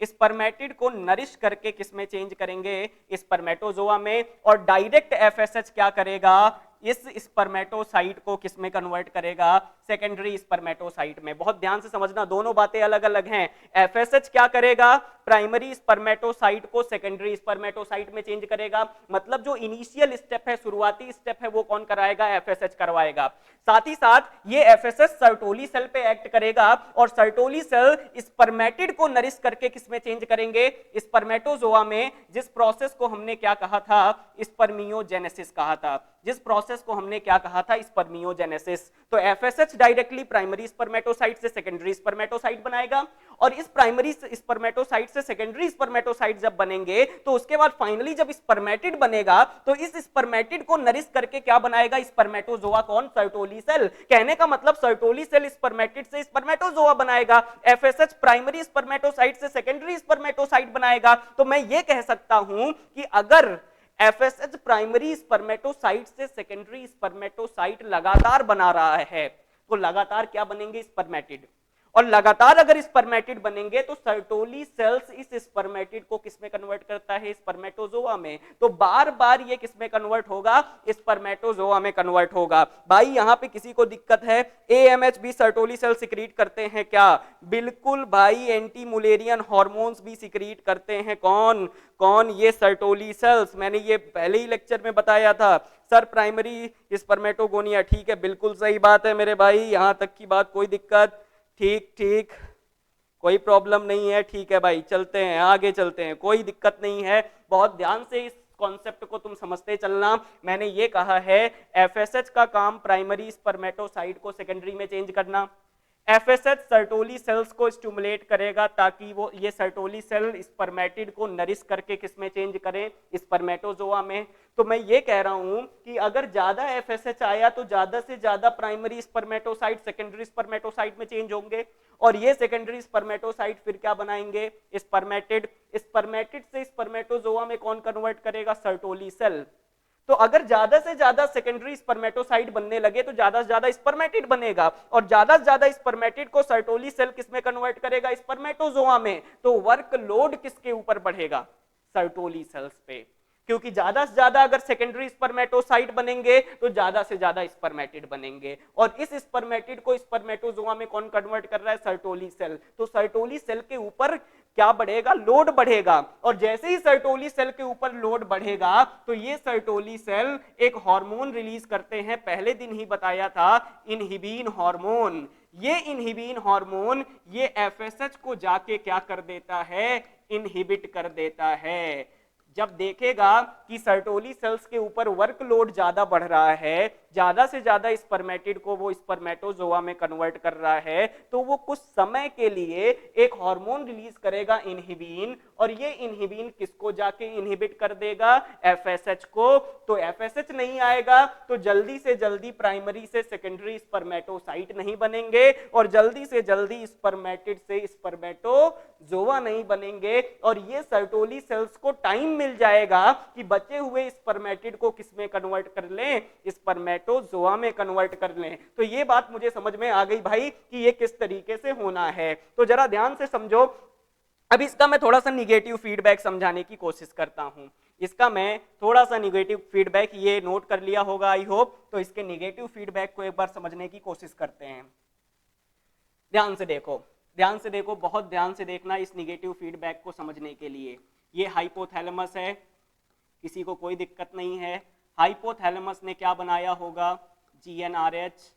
स्पर्मेटिड को नरिश करके किसमें चेंज करेंगे, स्पर्मेटोजोआ में। और डायरेक्ट एफएसएच क्या करेगा, इस स्पर्मेटोसाइट को किसमें कन्वर्ट करेगा, सेकेंडरी स्पर्मेटोसाइट में। बहुत ध्यान से समझना, दोनों बातें अलग अलग हैं। एफएसएच क्या करेगा, प्राइमरी स्पर्मेटोसाइट को सेकेंडरी स्पर्मेटोसाइट में चेंज करेगा, मतलब जो इनिशियल स्टेप है, शुरुआती स्टेप है, वो कौन कराएगा, एफएसएच करवाएगा। साथ ही साथ ये एफएसएच सर्टोली सेल पे एक्ट करेगा, और सर्टोली सेल स्पर्मेटिड को नरिश करके किसमें चेंज करेंगे, स्पर्मेटोजोआ में। जिस प्रोसेस को हमने क्या कहा था, स्पर्मियोजेनेसिस कहा था, जिस प्रोसेस को हमने क्या कहा था, स्पर्मियोजेनेसिस। तो एफएसएच डायरेक्टली प्राइमरी स्पर्मेटोसाइट से सेकेंडरी स्पर्मेटोसाइट बनाएगा, और इस प्राइमरी स्पर्मेटोसाइट से सेकेंडरी स्पर्मेटोसाइट जब बनेंगे तो उसके बाद फाइनली जब स्पर्मेटिड बनेगा तो इस स्पर्मेटिड को नरिश करके क्या बनाएगा, स्पर्मेटोजोआ। कौन, सर्टोली सेल। कहने का मतलब सर्टोली सेल स्पर्मेटिड से स्पर्मेटोजोआ बनाएगा, एफएसएच प्राइमरी स्पर्मेटोसाइट से सेकेंडरी स्पर्मेटोसाइट बनाएगा। तो मैं ये कह सकता हूं कि अगर एफएसएच प्राइमरी स्पर्मेटोसाइट से सेकेंडरी स्पर्मेटोसाइट लगातार बना रहा है तो लगातार क्या बनेंगे, स्पर्मेटिड। और लगातार अगर स्पर्मेटिड बनेंगे तो सर्टोली सेल्स इस स्पर्मेटिड को किसमें कन्वर्ट करता है, स्पर्मेटोजोआ में। तो बार बार ये किसमें कन्वर्ट होगा, स्पर्मेटोजोआ में कन्वर्ट होगा। भाई यहां पे किसी को दिक्कत है, एएमएच भी सर्टोली सेल सिक्रीट करते हैं क्या, बिल्कुल भाई, एंटी मुलेरियन हार्मोन्स भी सिक्रीट करते हैं। कौन कौन, ये सर्टोली सेल्स। मैंने ये पहले ही लेक्चर में बताया था। सर प्राइमरी स्पर्मेटोगोनिया, ठीक है, बिल्कुल सही बात है मेरे भाई, यहां तक की बात, कोई दिक्कत, ठीक ठीक, कोई प्रॉब्लम नहीं है, ठीक है भाई, चलते हैं आगे, चलते हैं, कोई दिक्कत नहीं है। बहुत ध्यान से इस कॉन्सेप्ट को तुम समझते चलना। मैंने ये कहा है एफएसएच का काम प्राइमरी स्पर्मेटोसाइट को सेकेंडरी में चेंज करना, एफएसएच सर्टोली सेल्स को स्टिमुलेट करेगा ताकि वो ये सर्टोली सेल स्पर्मेटिड को नरिश करके किसमें चेंज करें, स्पर्मेटोजोआ में। तो मैं ये कह रहा हूं कि अगर ज्यादा एफएसएच आया तो ज्यादा से ज्यादा प्राइमरी स्पर्मेटोसाइट सेकेंडरी स्पर्मेटोसाइट में चेंज होंगे, और ये सेकेंडरी स्पर्मेटोसाइट फिर क्या बनाएंगे, स्पर्मेटिड। स्पर्मेटिड से स्पर्मेटोजोआ में कौन कन्वर्ट करेगा, सर्टोली सेल। तो अगर ज्यादा से ज्यादा सेकेंडरी स्पर्मेटोसाइट बनने लगे तो ज्यादा से ज्यादा स्पर्मेटिड बनेगा, और ज्यादा से ज्यादा स्पर्मेटिड को सर्टोली सेल किसमें कन्वर्ट करेगा, स्पर्मेटोजोआ में। तो वर्कलोड किसके ऊपर बढ़ेगा, सर्टोली सेल्स पे, क्योंकि ज्यादा से ज्यादा अगर सेकेंडरी स्पर्मेटोसाइट बनेंगे तो ज्यादा से ज्यादा स्पर्मेटिड बनेंगे, और इस स्पर्मेटिड को स्पर्मेटोजोआ में कौन कन्वर्ट कर रहा है, सर्टोली सेल। तो सर्टोली सेल के ऊपर क्या बढ़ेगा, लोड बढ़ेगा, और जैसे ही सर्टोली सेल के ऊपर लोड बढ़ेगा तो ये सर्टोली सेल एक हार्मोन रिलीज करते हैं, पहले दिन ही बताया था, इनहिबिन हार्मोन। ये इनहिबिन हार्मोन ये एफएसएच को जाके क्या कर देता है, इनहिबिट कर देता है। जब देखेगा कि सर्टोली सेल्स के ऊपर वर्कलोड ज्यादा बढ़ रहा है, ज्यादा से ज्यादा स्पर्मेटिड को वो स्पर्मेटोजोआ में कन्वर्ट कर रहा है, तो वो कुछ समय के लिए एक हार्मोन रिलीज करेगा इनहिबिन, और ये इनहिबिन किसको जाके इनहिबिट कर देगा, एफएसएच को। तो एफएसएच नहीं आएगा तो जल्दी से जल्दी प्राइमरी से सेकेंडरी स्पर्मेटोसाइट नहीं बनेंगे, और जल्दी से जल्दी स्पर्मेटिड से स्पर्मेटोजोआ नहीं बनेंगे, और ये सर्टोली सेल्स को टाइम मिल जाएगा कि बचे हुए स्पर्मेटिड को किसमें कन्वर्ट कर लें, स्पर्मेटोजोआ में कन्वर्ट कर लें। तो ये बात मुझे समझ में आ गई भाई कि ये किस तरीके से होना है। तो जरा ध्यान से समझो। अब इसका मैं थोड़ा सा निगेटिव फीडबैक समझाने की कोशिश करता हूं। इसका मैं थोड़ा सा निगेटिव फीडबैक, ये नोट कर लिया होगा आई होप, तो इसके निगेटिव फीडबैक को एक बार समझने की कोशिश करते हैं। ध्यान से देखो, ध्यान से देखो, बहुत ध्यान से देखना इस निगेटिव फीडबैक को समझने के लिए। ये हाइपोथैलेमस है, किसी को कोई दिक्कत नहीं है। हाइपोथैलेमस ने क्या बनाया होगा, GnRH,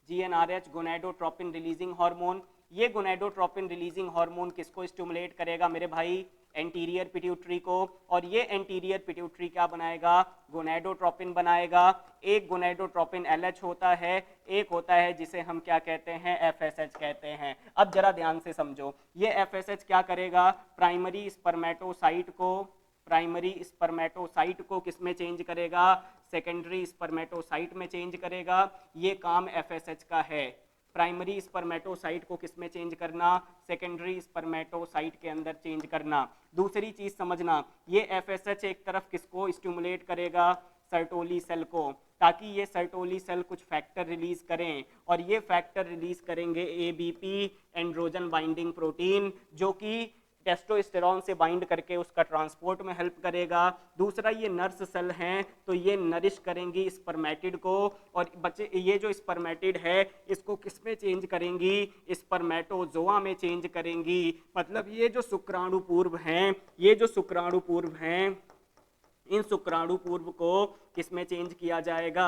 GnRH gonadotropin releasing hormone. ये गोनेडोट्रोपिन रिलीजिंग हार्मोन किसको स्टिमुलेट करेगा मेरे भाई, एंटीरियर पिट्यूटरी को, और ये एंटीरियर पिट्यूटरी क्या बनाएगा, गोनेडोट्रोपिन बनाएगा। एक गोनेडोट्रोपिन एलएच होता है, एक होता है जिसे हम क्या कहते हैं, एफएसएच कहते हैं। अब जरा ध्यान से समझो, ये एफएसएच क्या करेगा, प्राइमरी स्पर्मेटोसाइट को, प्राइमरी स्पर्मेटोसाइट को किसमें चेंज करेगा, सेकेंडरी स्पर्मेटोसाइट में चेंज करेगा। ये काम एफएसएच का है, प्राइमरी स्पर्मेटोसाइट को किसमें चेंज करना, सेकेंडरी स्पर्मेटोसाइट के अंदर चेंज करना। दूसरी चीज समझना, ये एफएसएच एक तरफ किसको स्टिमुलेट करेगा, सर्टोली सेल को, ताकि ये सर्टोली सेल कुछ फैक्टर रिलीज करें, और ये फैक्टर रिलीज करेंगे एबीपी, एंड्रोजन बाइंडिंग प्रोटीन, जो कि टेस्टोस्टेरोन से बाइंड करके उसका ट्रांसपोर्ट में हेल्प करेगा। दूसरा ये नर्स सेल हैं, तो ये नरिश करेंगी स्पर्मेटिड को, और बच्चे ये जो स्पर्मेटिड है इसको किसमें चेंज करेंगी, स्पर्मेटोजोआ में चेंज करेंगी। मतलब ये जो शुक्राणु पूर्व हैं, ये जो शुक्राणु पूर्व हैं, इन शुक्राणु पूर्व को किसमें चेंज किया जाएगा,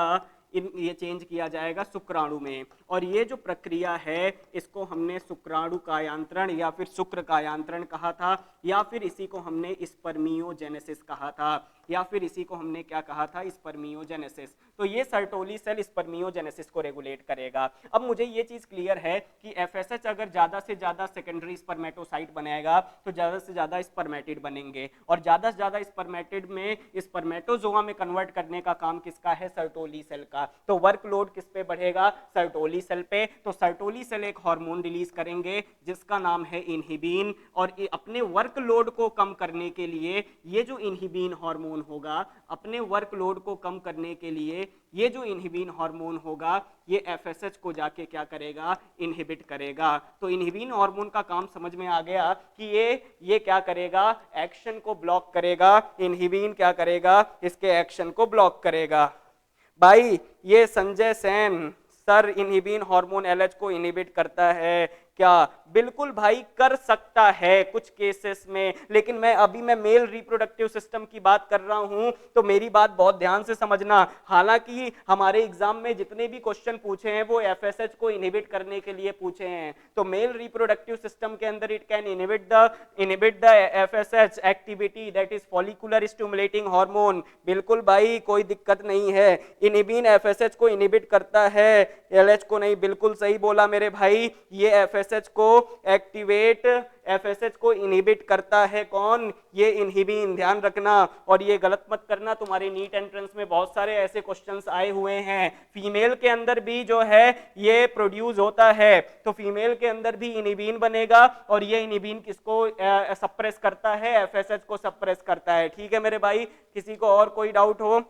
ये चेंज किया जाएगा शुक्राणु में। और ये जो प्रक्रिया है इसको हमने शुक्राणु कायांतरण या फिर शुक्र कायांतरण कहा था, या फिर इसी को हमने स्पर्मियोजेनेसिस कहा था, या फिर इसी को हमने क्या कहा था, स्पर्मियोजेनेसिस। तो ये सर्टोली सेल स्पर्मियोजेनेसिस को रेगुलेट करेगा। अब मुझे ये चीज क्लियर है कि एफएसएच अगर ज्यादा से ज्यादा सेकेंडरी स्पर्मेटोसाइट बनाएगा तो ज्यादा से ज्यादा स्पर्मेटिड बनेंगे, और ज्यादा से ज्यादा स्पर्मेटिड में स्पर्मेटोजोआ में कन्वर्ट करने का काम किसका है, सर्टोली सेल का। तो वर्कलोड किस पे बढ़ेगा, सर्टोली सेल पे। तो सर्टोली सेल एक हार्मोन रिलीज करेंगे जिसका नाम है इनहिबिन, और अपने वर्कलोड को कम करने के लिए ये जो इनहिबिन हार्मोन होगा, अपने वर्कलोड को कम करने के लिए ये जो इनहिबिन हार्मोन होगा ये एफएसएच को जाके क्या करेगा, इनहिबिट करेगा। तो इनहिबिन हार्मोन का काम समझ में आ गया कि ये क्या करेगा, एक्शन को ब्लॉक करेगा। इनहिबिन क्या करेगा, इसके एक्शन को ब्लॉक करेगा। भाई ये Sanjay Sen sir, inhibin hormone LH को इनहिबिट करता है क्या, बिल्कुल भाई कर सकता है कुछ केसेस में, लेकिन मैं मेल रिप्रोडक्टिव सिस्टम की बात कर रहा हूं, तो मेरी बात बहुत ध्यान से समझना। हालांकि हमारे एग्जाम में जितने भी क्वेश्चन पूछे हैं वो एफएसएच को इनहिबिट करने के लिए पूछे हैं। तो मेल रिप्रोडक्टिव सिस्टम के अंदर it can inhibit the FSH activity, that is follicular stimulating hormone. बिल्कुल भाई कोई दिक्कत नहीं है, इनहिबिन एफएसएच को इनहिबिट करता है, एलएच को नहीं। बिल्कुल सही बोला मेरे भाई, ये एफएसएच को एक्टिवेट, एफएसएच को इनहिबिट करता है कौन, ये इनहिबिन। ध्यान रखना, और ये गलत मत करना, तुम्हारे नीट एंट्रेंस में बहुत सारे ऐसे क्वेश्चंस आए हुए हैं। फीमेल के अंदर भी जो है ये प्रोड्यूस होता है, तो फीमेल के अंदर भी इनहिबिन बनेगा, और ये इनहिबिन किसको सप्रेस करता है, एफएसएच को सप्रेस करता है। ठीक है मेरे भाई, किसी को और कोई डाउट हो?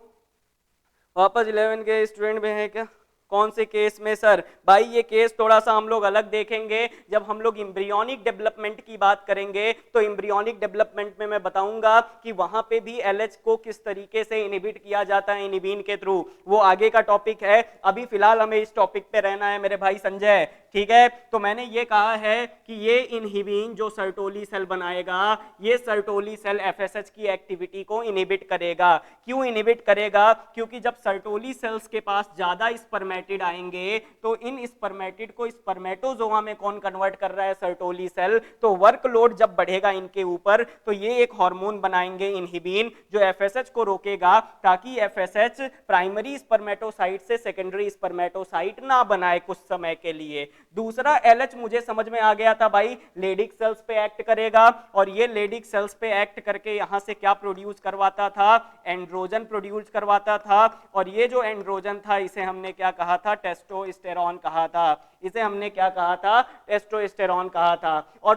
वापस 11 के स्टूडेंट में है क्या? कौन से केस में सर? भाई ये केस थोड़ा सा हम लोग अलग देखेंगे जब हम लोग एम्ब्रियोनिक डेवलपमेंट की बात करेंगे। तो एम्ब्रियोनिक डेवलपमेंट में मैं बताऊंगा कि वहां पे भी एलएच को किस तरीके से इनहिबिट किया जाता है इनहिबिन के थ्रू, वो आगे का टॉपिक है। अभी फिलहाल हमें इस टॉपिक पे रहना है मेरे भाई संजय, ठीक है? तो मैंने ये कहा है कि ये इनहिबिन जो सर्टोली सेल बनाएगा, ये सर्टोली सेल एफएसएच की एक्टिविटी को इनहिबिट करेगा। क्यों इनहिबिट करेगा? क्योंकि जब सर्टोली सेल्स के पास ज्यादा स्पर्मेटिड आएंगे तो इन स्पर्मेटिड को स्पर्मेटोजोआ में कौन कन्वर्ट कर रहा है? Sertoli cell. तो वर्कलोड जब बढ़ेगा इनके ऊपर तो ये एक हार्मोन बनाएंगे इनहिबिन जो एफएसएच को रोकेगा, ताकि एफएसएच प्राइमरी स्पर्मेटोसाइट से सेकेंडरी स्पर्मेटोसाइट ना बनाए कुछ समय के लिए। दूसरा एलएच मुझे समझ में आ गया था भाई, लेडिक सेल्स पे एक्ट करेगा, और ये लेडिक सेल्स पे एक्ट करके यहां से क्या प्रोड्यूस करवाता था? एंड्रोजन प्रोड्यूस करवाता था। और ये जो एंड्रोजन था इसे हमने क्या कहा था? टेस्टोस्टेरॉन कहा था। इसे हमने क्या कहा था? टेस्टोस्टेरॉन कहा था। और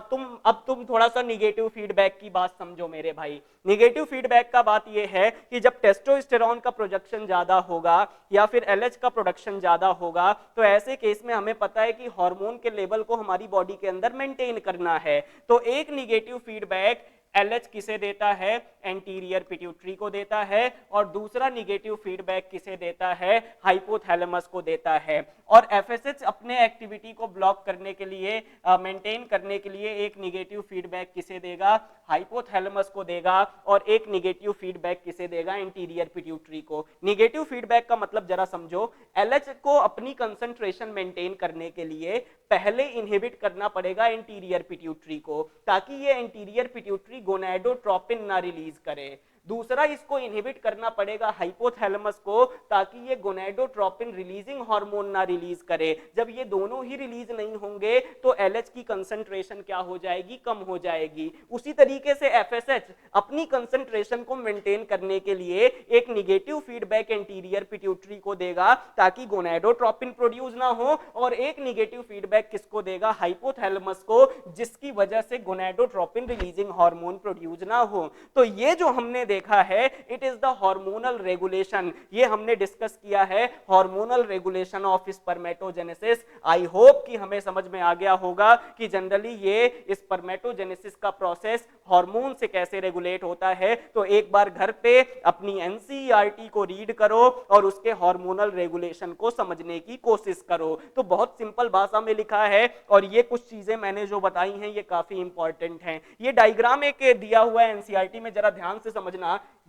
तुम थोड़ा सा निगेटिव फीडबैक की बात समझो मेरे भाई। निगेटिव फीडबैक का बात यह है कि जब टेस्टोस्टेरॉन का प्रोडक्शन ज्यादा होगा या फिर एलएच का प्रोडक्शन ज्यादा होगा तो ऐसे केस में हमें पता है कि हार्मोन के लेवल को हमारी बॉडी के अंदर मेंटेन करना है। तो एक निगेटिव फीडबैक एलएच किसे देता है? एंटीरियर पिट्यूटरी को देता है। और दूसरा निगेटिव फीडबैक किसे देता है? हाइपोथैलेमस को देता है। और एफएसएच अपने एक्टिविटी को ब्लॉक करने के लिए, मेंटेन करने के लिए एक निगेटिव फीडबैक किसे देगा? हाइपोथैलेमस को देगा। और एक निगेटिव फीडबैक किसे देगा? एंटीरियर पिट्यूटरी को। निगेटिव फीडबैक का मतलब जरा समझो, एलएच को अपनी कंसंट्रेशन मेंटेन करने के लिए पहले इनहिबिट करना पड़ेगा एंटीरियर पिट्यूटरी को, ताकि ये एंटीरियर पिट्यूटरी गोनेडोट्रोपिन ना रिलीज करे। दूसरा इसको इनहिबिट करना पड़ेगा हाइपोथैलेमस को, ताकि ये गोनेडोट्रोपिन रिलीजिंग हार्मोन ना रिलीज करे। जब ये दोनों ही रिलीज नहीं होंगे तो एलएच की कंसंट्रेशन क्या हो जाएगी? कम हो जाएगी। उसी तरीके से एफएसएच अपनी कंसंट्रेशन को मेंटेन करने के लिए एक निगेटिव फीडबैक एंटीरियर पिट्यूटरी को देगा ताकि गोनेडोट्रोपिन प्रोड्यूस ना हो, और एक निगेटिव फीडबैक किसको देगा? हाइपोथैलेमस को, जिसकी वजह से गोनेडोट्रोपिन रिलीजिंग हार्मोन प्रोड्यूस ना हो। तो ये जो हमने देखा है, it is the hormonal regulation. ये हमने डिस्कस किया है, hormonal regulation of spermatogenesis. I hope कि हमें समझ में आ गया होगा कि जनरली ये स्पर्मेटोजेनेसिस का प्रोसेस हार्मोन से कैसे रेगुलेट होता है। तो एक बार घर पे अपनी एनसीईआरटी को रीड करो और उसके हार्मोनल रेगुलेशन को समझने की कोशिश करो। तो बहुत सिंपल भाषा में लिखा है, और ये कुछ चीजें मैंने जो बताई हैं ये काफी इंपॉर्टेंट हैं। ये डायग्राम एक दिया हुआ है एनसीईआरटी में, जरा ध्यान से समझना।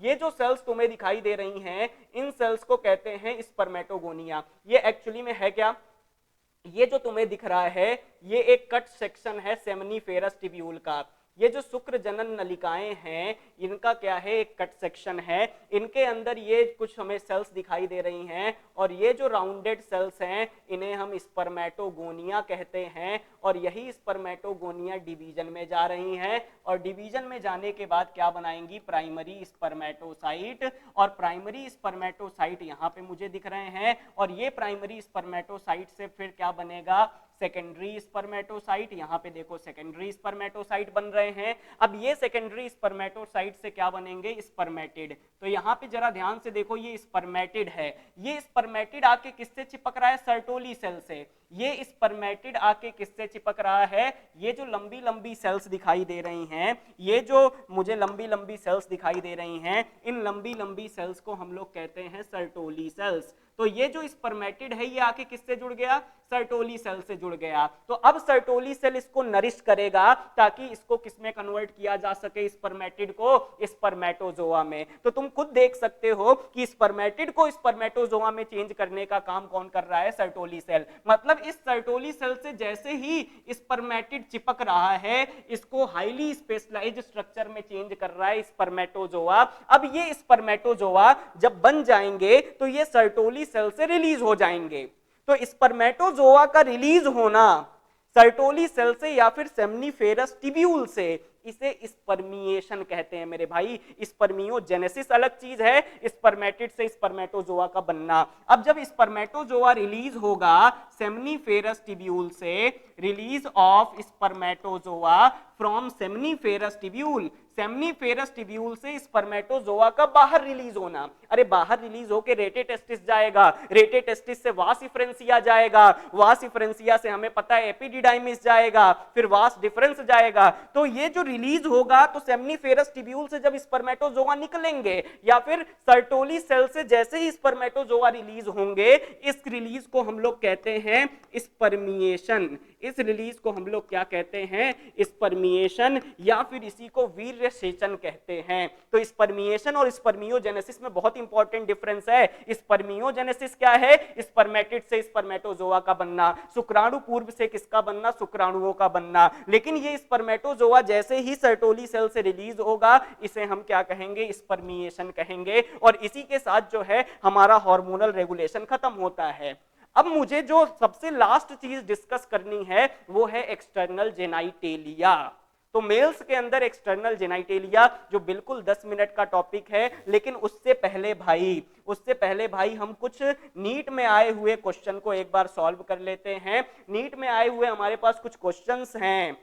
ये जो सेल्स तुम्हें दिखाई दे रही हैं, इन सेल्स को कहते हैं स्पर्मेटोगोनिया। ये एक्चुअली में है क्या? ये जो तुम्हें दिख रहा है ये एक कट सेक्शन है सेमनीफेरस टिब्यूल का। ये जो शुक्र जनन नलिकाएं हैं इनका क्या है? एक कट सेक्शन है। इनके अंदर ये कुछ हमें सेल्स दिखाई दे रही हैं, और ये जो राउंडेड सेल्स हैं इन्हें हम स्पर्मेटोगोनिया कहते हैं। और यही स्पर्मेटोगोनिया डिवीजन में जा रही हैं, और डिवीजन में जाने के बाद क्या बनाएंगी? Primary spermatocyte. और प्राइमरी स्पर्मेटोसाइट यहाँ पे मुझे दिख रहे हैं, और ये प्राइमरी स्पर्मेटोसाइट से फिर क्या बनेगा? Secondary spermatocyte. यहाँ पे देखो सेकेंडरी स्पर्मेटोसाइट बन रहे हैं। अब ये सेकेंडरी स्पर्मेटोसाइट से क्या बनेंगे? स्पर्मेटिड। तो यहाँ पे जरा ध्यान से देखो, ये स्पर्मेटिड है। ये स्पर्मेटिड आके किससे चिपक रहा है? सर्टोली सेल से। ये स्पर्मेटिड आके किससे चिपक रहा है? ये जो लंबी लंबी सेल्स दिखाई दे रही हैं, ये जो मुझे लंबी लंबी सेल्स दिखाई दे रही हैं, इन लंबी लंबी सेल्स को हम लोग कहते हैं सर्टोली सेल्स। तो ये जो स्पर्मेटिड है ये आके किससे जुड़ गया? सर्टोली सेल से जुड़ गया। तो अब सर्टोली सेल इसको नरिश करेगा ताकि इसको किसमें कन्वर्ट किया जा सके? स्पर्मेटिड को स्पर्मेटोजोआ में। तो तुम खुद देख सकते हो कि स्पर्मेटिड को स्पर्मेटोजोआ में चेंज करने का काम कौन कर रहा है? Sertoli cell. मतलब इस सर्टोली सेल से जैसे ही स्पर्मेटिड चिपक रहा है, इसको हाईली स्पेशलाइज्ड स्ट्रक्चर में चेंज कर रहा है स्पर्मेटोजोआ। अब ये स्पर्मेटोजोआ जब बन जाएंगे तो ये सर्टोली सेल से रिलीज हो जाएंगे। तो स्पर्मेटोजोआ का रिलीज होना सर्टोली सेल से या फिर सेमनीफेरस टिब्यूल से, इसे स्पर्मिएशन कहते हैं मेरे भाई। स्पर्मियोजेनेसिस अलग चीज है, स्पर्मेटिड से स्पर्मेटोजोआ का बनना। अब जब स्पर्मेटोजोआ रिलीज होगा सेमनीफेरस टिब्यूल से, release of spermatozoa from seminiferous tubule, seminiferous tubule से स्पर्मेटोजोआ का बाहर रिलीज होना। अरे बाहर रिलीज होके रेटे टेस्टिस जाएगा, रेटे टेस्टिस से वास डिफरेंसिया जाएगा, वास डिफरेंसिया से हमें पता है एपिडिडाइमिस जाएगा, फिर वास डिफरेंस जाएगा। तो ये जो रिलीज होगा तो सेमनीफेरस टिब्यूल से जब स्पर्मेटोजोआ निकलेंगे या फिर सर्टोली सेल से जैसे ही स्पर्मेटोजोआ रिलीज होंगे, इस रिलीज को हम लोग कहते हैं स्पर्मिएशन। इस रिलीज को हम लोग क्या कहते हैं? स्पर्मिएशन, या फिर इसी को वीर्य सेचन कहते हैं। तो स्पर्मिएशन और स्पर्मियोजेनेसिस में बहुत इंपॉर्टेंट डिफरेंस है। स्पर्मियोजेनेसिस क्या है? स्पर्मेटिड से स्पर्मेटोजोआ का बनना, शुक्राणु पूर्व से किसका बनना? शुक्राणुओं का बनना। लेकिन ये स्पर्मेटोजोआ जैसे ही सर्टोली सेल से रिलीज होगा, इसे हम क्या कहेंगे? स्पर्मिएशन कहेंगे। और इसी के साथ जो है हमारा हार्मोनल रेगुलेशन खत्म होता है। अब मुझे जो सबसे लास्ट चीज डिस्कस करनी है वो है एक्सटर्नल जेनाइटेलिया। तो मेल्स के अंदर एक्सटर्नल जेनाइटेलिया जो बिल्कुल 10 मिनट का टॉपिक है, लेकिन उससे पहले भाई हम कुछ नीट में आए हुए क्वेश्चन को एक बार सॉल्व कर लेते हैं। नीट में आए हुए हमारे पास कुछ क्वेश्चंस हैं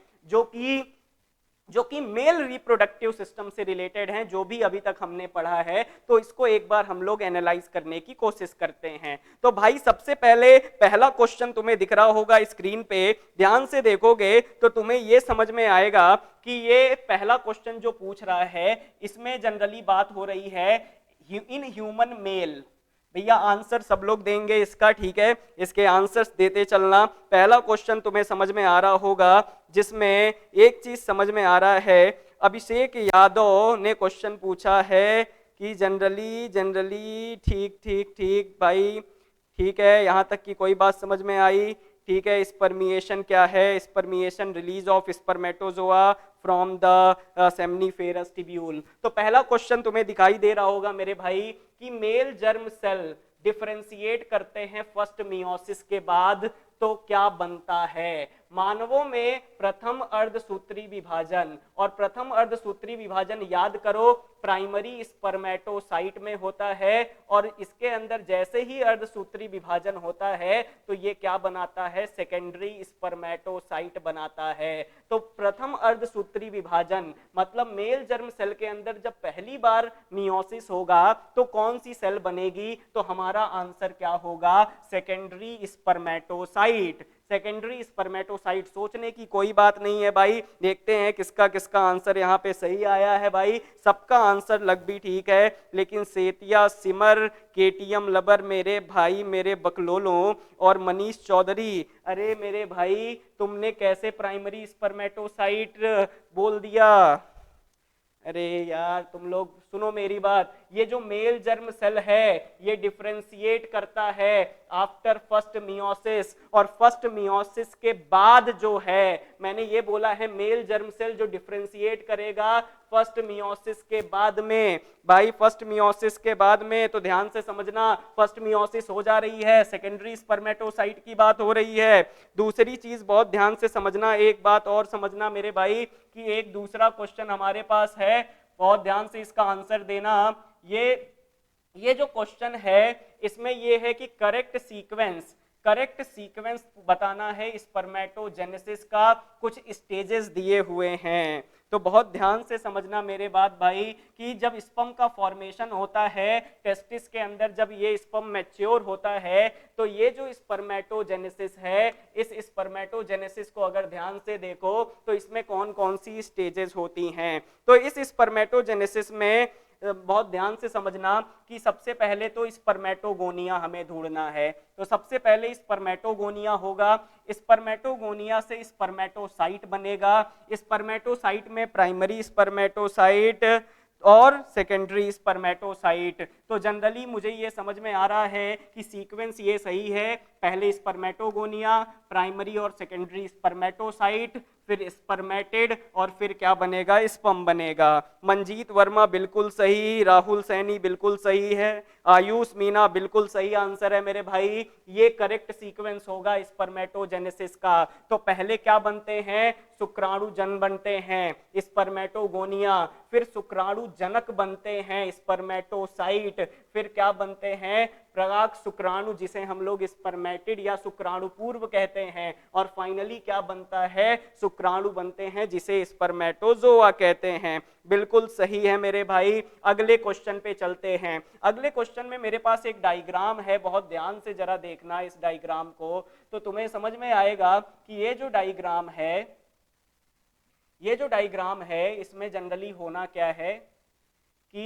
जो कि मेल रिप्रोडक्टिव सिस्टम से रिलेटेड हैं, जो भी अभी तक हमने पढ़ा है। तो इसको एक बार हम लोग एनालाइज करने की कोशिश करते हैं। तो भाई सबसे पहले पहला क्वेश्चन तुम्हें दिख रहा होगा स्क्रीन पे, ध्यान से देखोगे तो तुम्हें ये समझ में आएगा कि ये पहला क्वेश्चन जो पूछ रहा है, इसमें जनरली बात हो रही है इन ह्यूमन मेल। भैया आंसर सब लोग देंगे इसका, ठीक है? इसके आंसर्स देते चलना। पहला क्वेश्चन तुम्हें समझ में आ रहा होगा, जिसमें एक चीज समझ में आ रहा है। अभिषेक यादव ने क्वेश्चन पूछा है कि जनरली ठीक भाई, ठीक है, यहां तक की कोई बात समझ में आई, ठीक है। स्पर्मिएशन क्या है? Spermiation release of spermatozoa from the seminiferous tubule. तो पहला क्वेश्चन तुम्हें दिखाई दे रहा होगा मेरे भाई कि मेल जर्म सेल डिफरेंशिएट करते हैं फर्स्ट मियोसिस के बाद, तो क्या बनता है? मानवों में प्रथम अर्धसूत्री विभाजन, और प्रथम अर्धसूत्री विभाजन याद करो प्राइमरी स्पर्मेटोसाइट में होता है, और इसके अंदर जैसे ही अर्धसूत्री विभाजन होता है तो ये क्या बनाता है? सेकेंडरी स्पर्मेटोसाइट बनाता है। तो प्रथम अर्धसूत्री विभाजन मतलब मेल जर्म सेल के अंदर जब पहली बार मियोसिस होगा तो कौन सी सेल बनेगी? तो हमारा आंसर क्या होगा? Secondary spermatocyte. Secondary spermatocyte. सोचने की कोई बात नहीं है भाई, देखते हैं किसका किसका आंसर यहाँ पे सही आया है। भाई सबका आंसर लग भी ठीक है, लेकिन सेतिया सिमर, केटीएम लबर मेरे भाई मेरे बकलोलों, और मनीष चौधरी, अरे मेरे भाई तुमने कैसे प्राइमरी स्पर्मेटोसाइट बोल दिया? अरे यार तुम लोग सुनो मेरी बात, ये जो मेल जर्म सेल है ये डिफरेंशिएट करता है आफ्टर फर्स्ट मियोसिस, और फर्स्ट मियोसिस के बाद जो है, मैंने ये बोला है मेल जर्म सेल जो डिफरेंशिएट करेगा फर्स्ट मियोसिस के बाद में। भाई फर्स्ट मियोसिस के बाद में, तो ध्यान से समझना, फर्स्ट मियोसिस हो जा रही है, सेकेंडरी स्पर्मेटोसाइट की बात हो रही है। दूसरी चीज बहुत ध्यान से समझना, एक बात और समझना मेरे भाई कि एक दूसरा क्वेश्चन हमारे पास है, बहुत ध्यान से इसका आंसर देना। ये जो क्वेश्चन है इसमें ये है कि करेक्ट सीक्वेंस बताना है स्पर्मेटोजेनेसिस का, कुछ स्टेजेस दिए हुए हैं। तो बहुत ध्यान से समझना मेरे बात भाई कि जब स्पर्म का फॉर्मेशन होता है टेस्टिस के अंदर, जब ये स्पर्म मैच्योर होता है, तो ये जो स्पर्मेटोजेनेसिस है, इस स्पर्मेटोजेनेसिस को अगर ध्यान से देखो तो इसमें कौन कौन सी स्टेजेस होती हैं। तो इस स्पर्मेटोजेनेसिस में बहुत ध्यान से समझना कि सबसे पहले तो स्पर्मेटोगोनिया हमें ढूंढना है। तो सबसे पहले स्पर्मेटोगोनिया होगा, स्पर्मेटोगोनिया से स्पर्मेटोसाइट बनेगा, स्पर्मेटोसाइट में प्राइमरी स्पर्मेटोसाइट और सेकेंडरी स्पर्मेटोसाइट। तो जनरली मुझे ये समझ में आ रहा है कि सीक्वेंस ये सही है, पहले स्पर्मेटोगोनिया, प्राइमरी और सेकेंडरी स्पर्मेटोसाइट, फिर स्पर्मेटिड, और फिर क्या बनेगा? स्पर्म बनेगा। मंजीत वर्मा बिल्कुल सही, राहुल सैनी बिल्कुल सही है, आयुष मीना बिल्कुल सही आंसर है मेरे भाई। ये करेक्ट सीक्वेंस होगा स्पर्मेटोजेनेसिस का। तो पहले क्या बनते हैं? शुक्राणु जन बनते हैं स्पर्मेटोगोनिया, फिर शुक्राणु जनक बनते हैं स्पर्मेटोसाइट, फिर क्या बनते हैं? पराग शुक्राणु जिसे हम लोग स्पर्मेटिड या शुक्राणु पूर्व कहते हैं, और फाइनली क्या बनता है? शुक्राणु बनते हैं जिसे स्पर्मेटोजोआ कहते हैं। बिल्कुल सही है मेरे भाई। अगले क्वेश्चन पे चलते हैं। अगले क्वेश्चन में मेरे पास एक डायग्राम है, बहुत ध्यान से जरा देखना इस डायग्राम को, तो तुम्हें समझ में आएगा कि ये जो डायग्राम है इसमें जनरली होना क्या है कि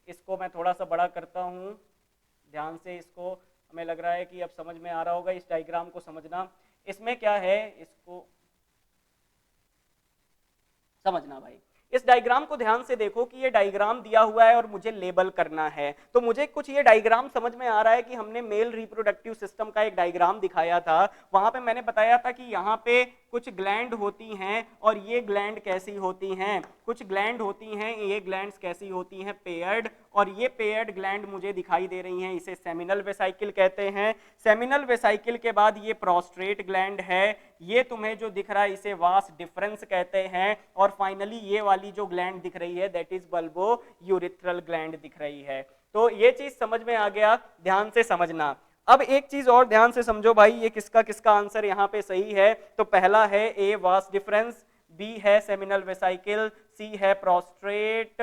इसको मैं थोड़ा सा बड़ा करता हूं, ध्यान से इसको, हमें लग रहा है कि अब समझ में आ रहा होगा। इस डायग्राम को समझना, इसमें क्या है इसको समझना भाई। इस डायग्राम को ध्यान से देखो कि ये डायग्राम दिया हुआ है और मुझे लेबल करना है। तो मुझे कुछ ये डायग्राम समझ में आ रहा है कि हमने मेल रिप्रोडक्टिव सिस्टम का एक डायग्राम दिखाया था, वहां पे मैंने बताया था कि यहाँ पे कुछ ग्लैंड होती हैं और ये ग्लैंड कैसी होती हैं, कुछ ग्लैंड होती हैं, ये ग्लैंड्स कैसी होती हैं, पेयर्ड, और ये पेयर्ड ग्लैंड मुझे दिखाई दे रही हैं, इसे सेमिनल वेसाइकिल कहते हैं। सेमिनल वेसाइकिल के बाद ये प्रोस्ट्रेट ग्लैंड है, ये तुम्हें जो दिख रहा है इसे वास डिफरेंस कहते हैं, और फाइनली ये वाली जो ग्लैंड दिख रही है that is bulbo urethral gland दिख रही है। तो ये चीज समझ में आ गया, ध्यान से समझना। अब एक चीज और ध्यान से समझो भाई, ये किसका किसका आंसर यहाँ पे सही है। तो पहला है ए वास डिफरेंस, बी है सेमिनल वेसाइकिल, सी है प्रोस्ट्रेट,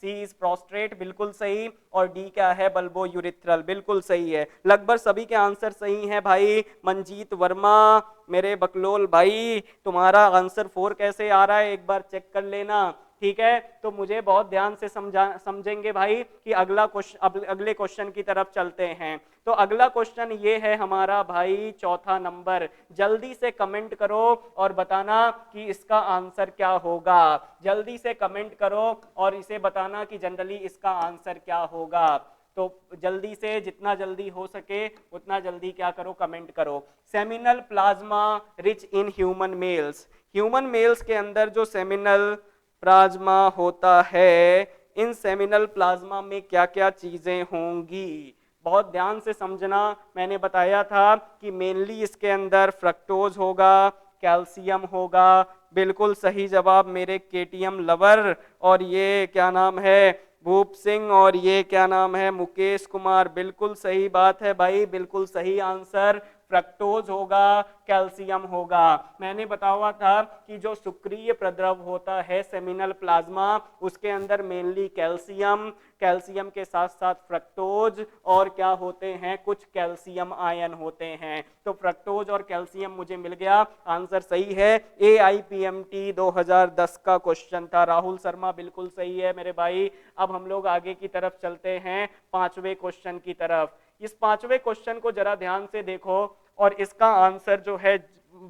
सी इज प्रोस्ट्रेट बिल्कुल सही, और डी क्या है बल्बो यूरिथ्रल बिल्कुल सही है। लगभग सभी के आंसर सही हैं भाई। मंजीत वर्मा मेरे बकलोल भाई, तुम्हारा आंसर 4 कैसे आ रहा है एक बार चेक कर लेना, ठीक है। तो मुझे बहुत ध्यान से समझेंगे भाई कि अगले क्वेश्चन की तरफ चलते हैं। तो अगला क्वेश्चन ये है हमारा भाई चौथा नंबर, जल्दी से कमेंट करो और बताना कि इसका आंसर क्या होगा। जल्दी से कमेंट करो और इसे बताना कि जनरली इसका आंसर क्या होगा। तो जल्दी से, जितना जल्दी हो सके उतना जल्दी क्या करो, कमेंट करो। Seminal plasma rich in human mails, human mails के अंदर जो सेमिनल प्लाज्मा होता है, इन सेमिनल प्लाज्मा में क्या क्या चीजें होंगी, बहुत ध्यान से समझना। मैंने बताया था कि मेनली इसके अंदर फ्रक्टोज होगा, कैल्शियम होगा, बिल्कुल सही जवाब मेरे केटीएम लवर, और ये क्या नाम है भूप सिंह, और ये क्या नाम है मुकेश कुमार, बिल्कुल सही बात है भाई, बिल्कुल सही आंसर फ्रक्टोज होगा, कैल्शियम होगा। मैंने बताया था कि जो सुक्रिय प्रद्रव होता है सेमिनल प्लाज्मा, उसके अंदर मेनली कैल्शियम, कैल्शियम के साथ साथ फ्रक्टोज, और क्या होते हैं कुछ कैल्शियम आयन होते हैं। तो फ्रक्टोज और कैल्शियम मुझे मिल गया, आंसर सही है। AIPMT 2010 का क्वेश्चन था। राहुल शर्मा बिल्कुल सही है मेरे भाई। अब हम लोग आगे की तरफ चलते हैं, पांचवें क्वेश्चन की तरफ। इस पांचवें क्वेश्चन को जरा ध्यान से देखो और इसका आंसर जो है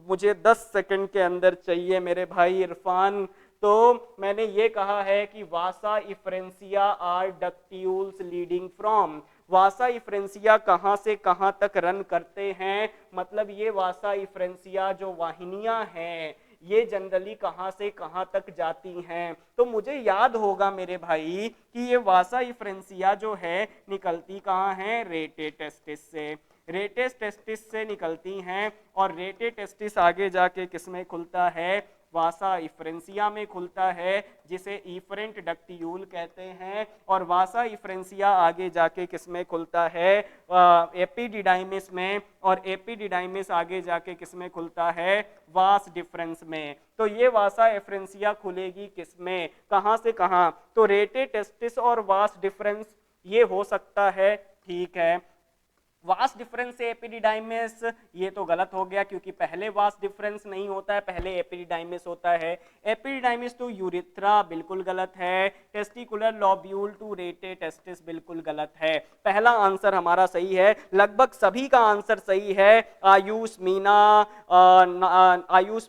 मुझे 10 सेकंड के अंदर चाहिए मेरे भाई इरफान। तो मैंने ये कहा है कि vasa efferentia are ductules leading from, vasa efferentia कहां से कहां तक रन करते हैं, मतलब ये वासा इफ्रेंसिया जो वाहिनियां हैं ये जनरली कहां से कहां तक जाती हैं। तो मुझे याद होगा मेरे भाई कि ये वासा इफ्रेंसिया जो है निकलती कहां है, रेटे टेस्टिस से, रेटेस टेस्टिस से निकलती हैं, और रेटे टेस्टिस आगे जाके किसमें खुलता है, वासा इफ्रेंसिया में खुलता है, जिसे इफरेंट डक्टियूल कहते हैं, और वासा इफ्रेंसिया आगे जाके किसमें खुलता है, एपिडिडाइमिस में, और एपिडिडाइमिस आगे जाके किसमें खुलता है, वास डिफरेंस में। तो ये वासा इफ्रेंसिया खुलेगी किसमें, कहां से कहां, तो रेटे टेस्टिस और वास डिफरेंस ये हो सकता है, ठीक है। वास डिफरेंस से एपिडिडाइमिस ये तो गलत हो गया, क्योंकि पहले वास डिफरेंस नहीं होता है, पहले एपिडिडाइमिस होता है। एपिडिडाइमिस टू यूरिथ्रा बिल्कुल गलत है। Testicular lobule to rete testis बिल्कुल गलत है। पहला आंसर हमारा सही है, लगभग सभी का आंसर सही है। आयुष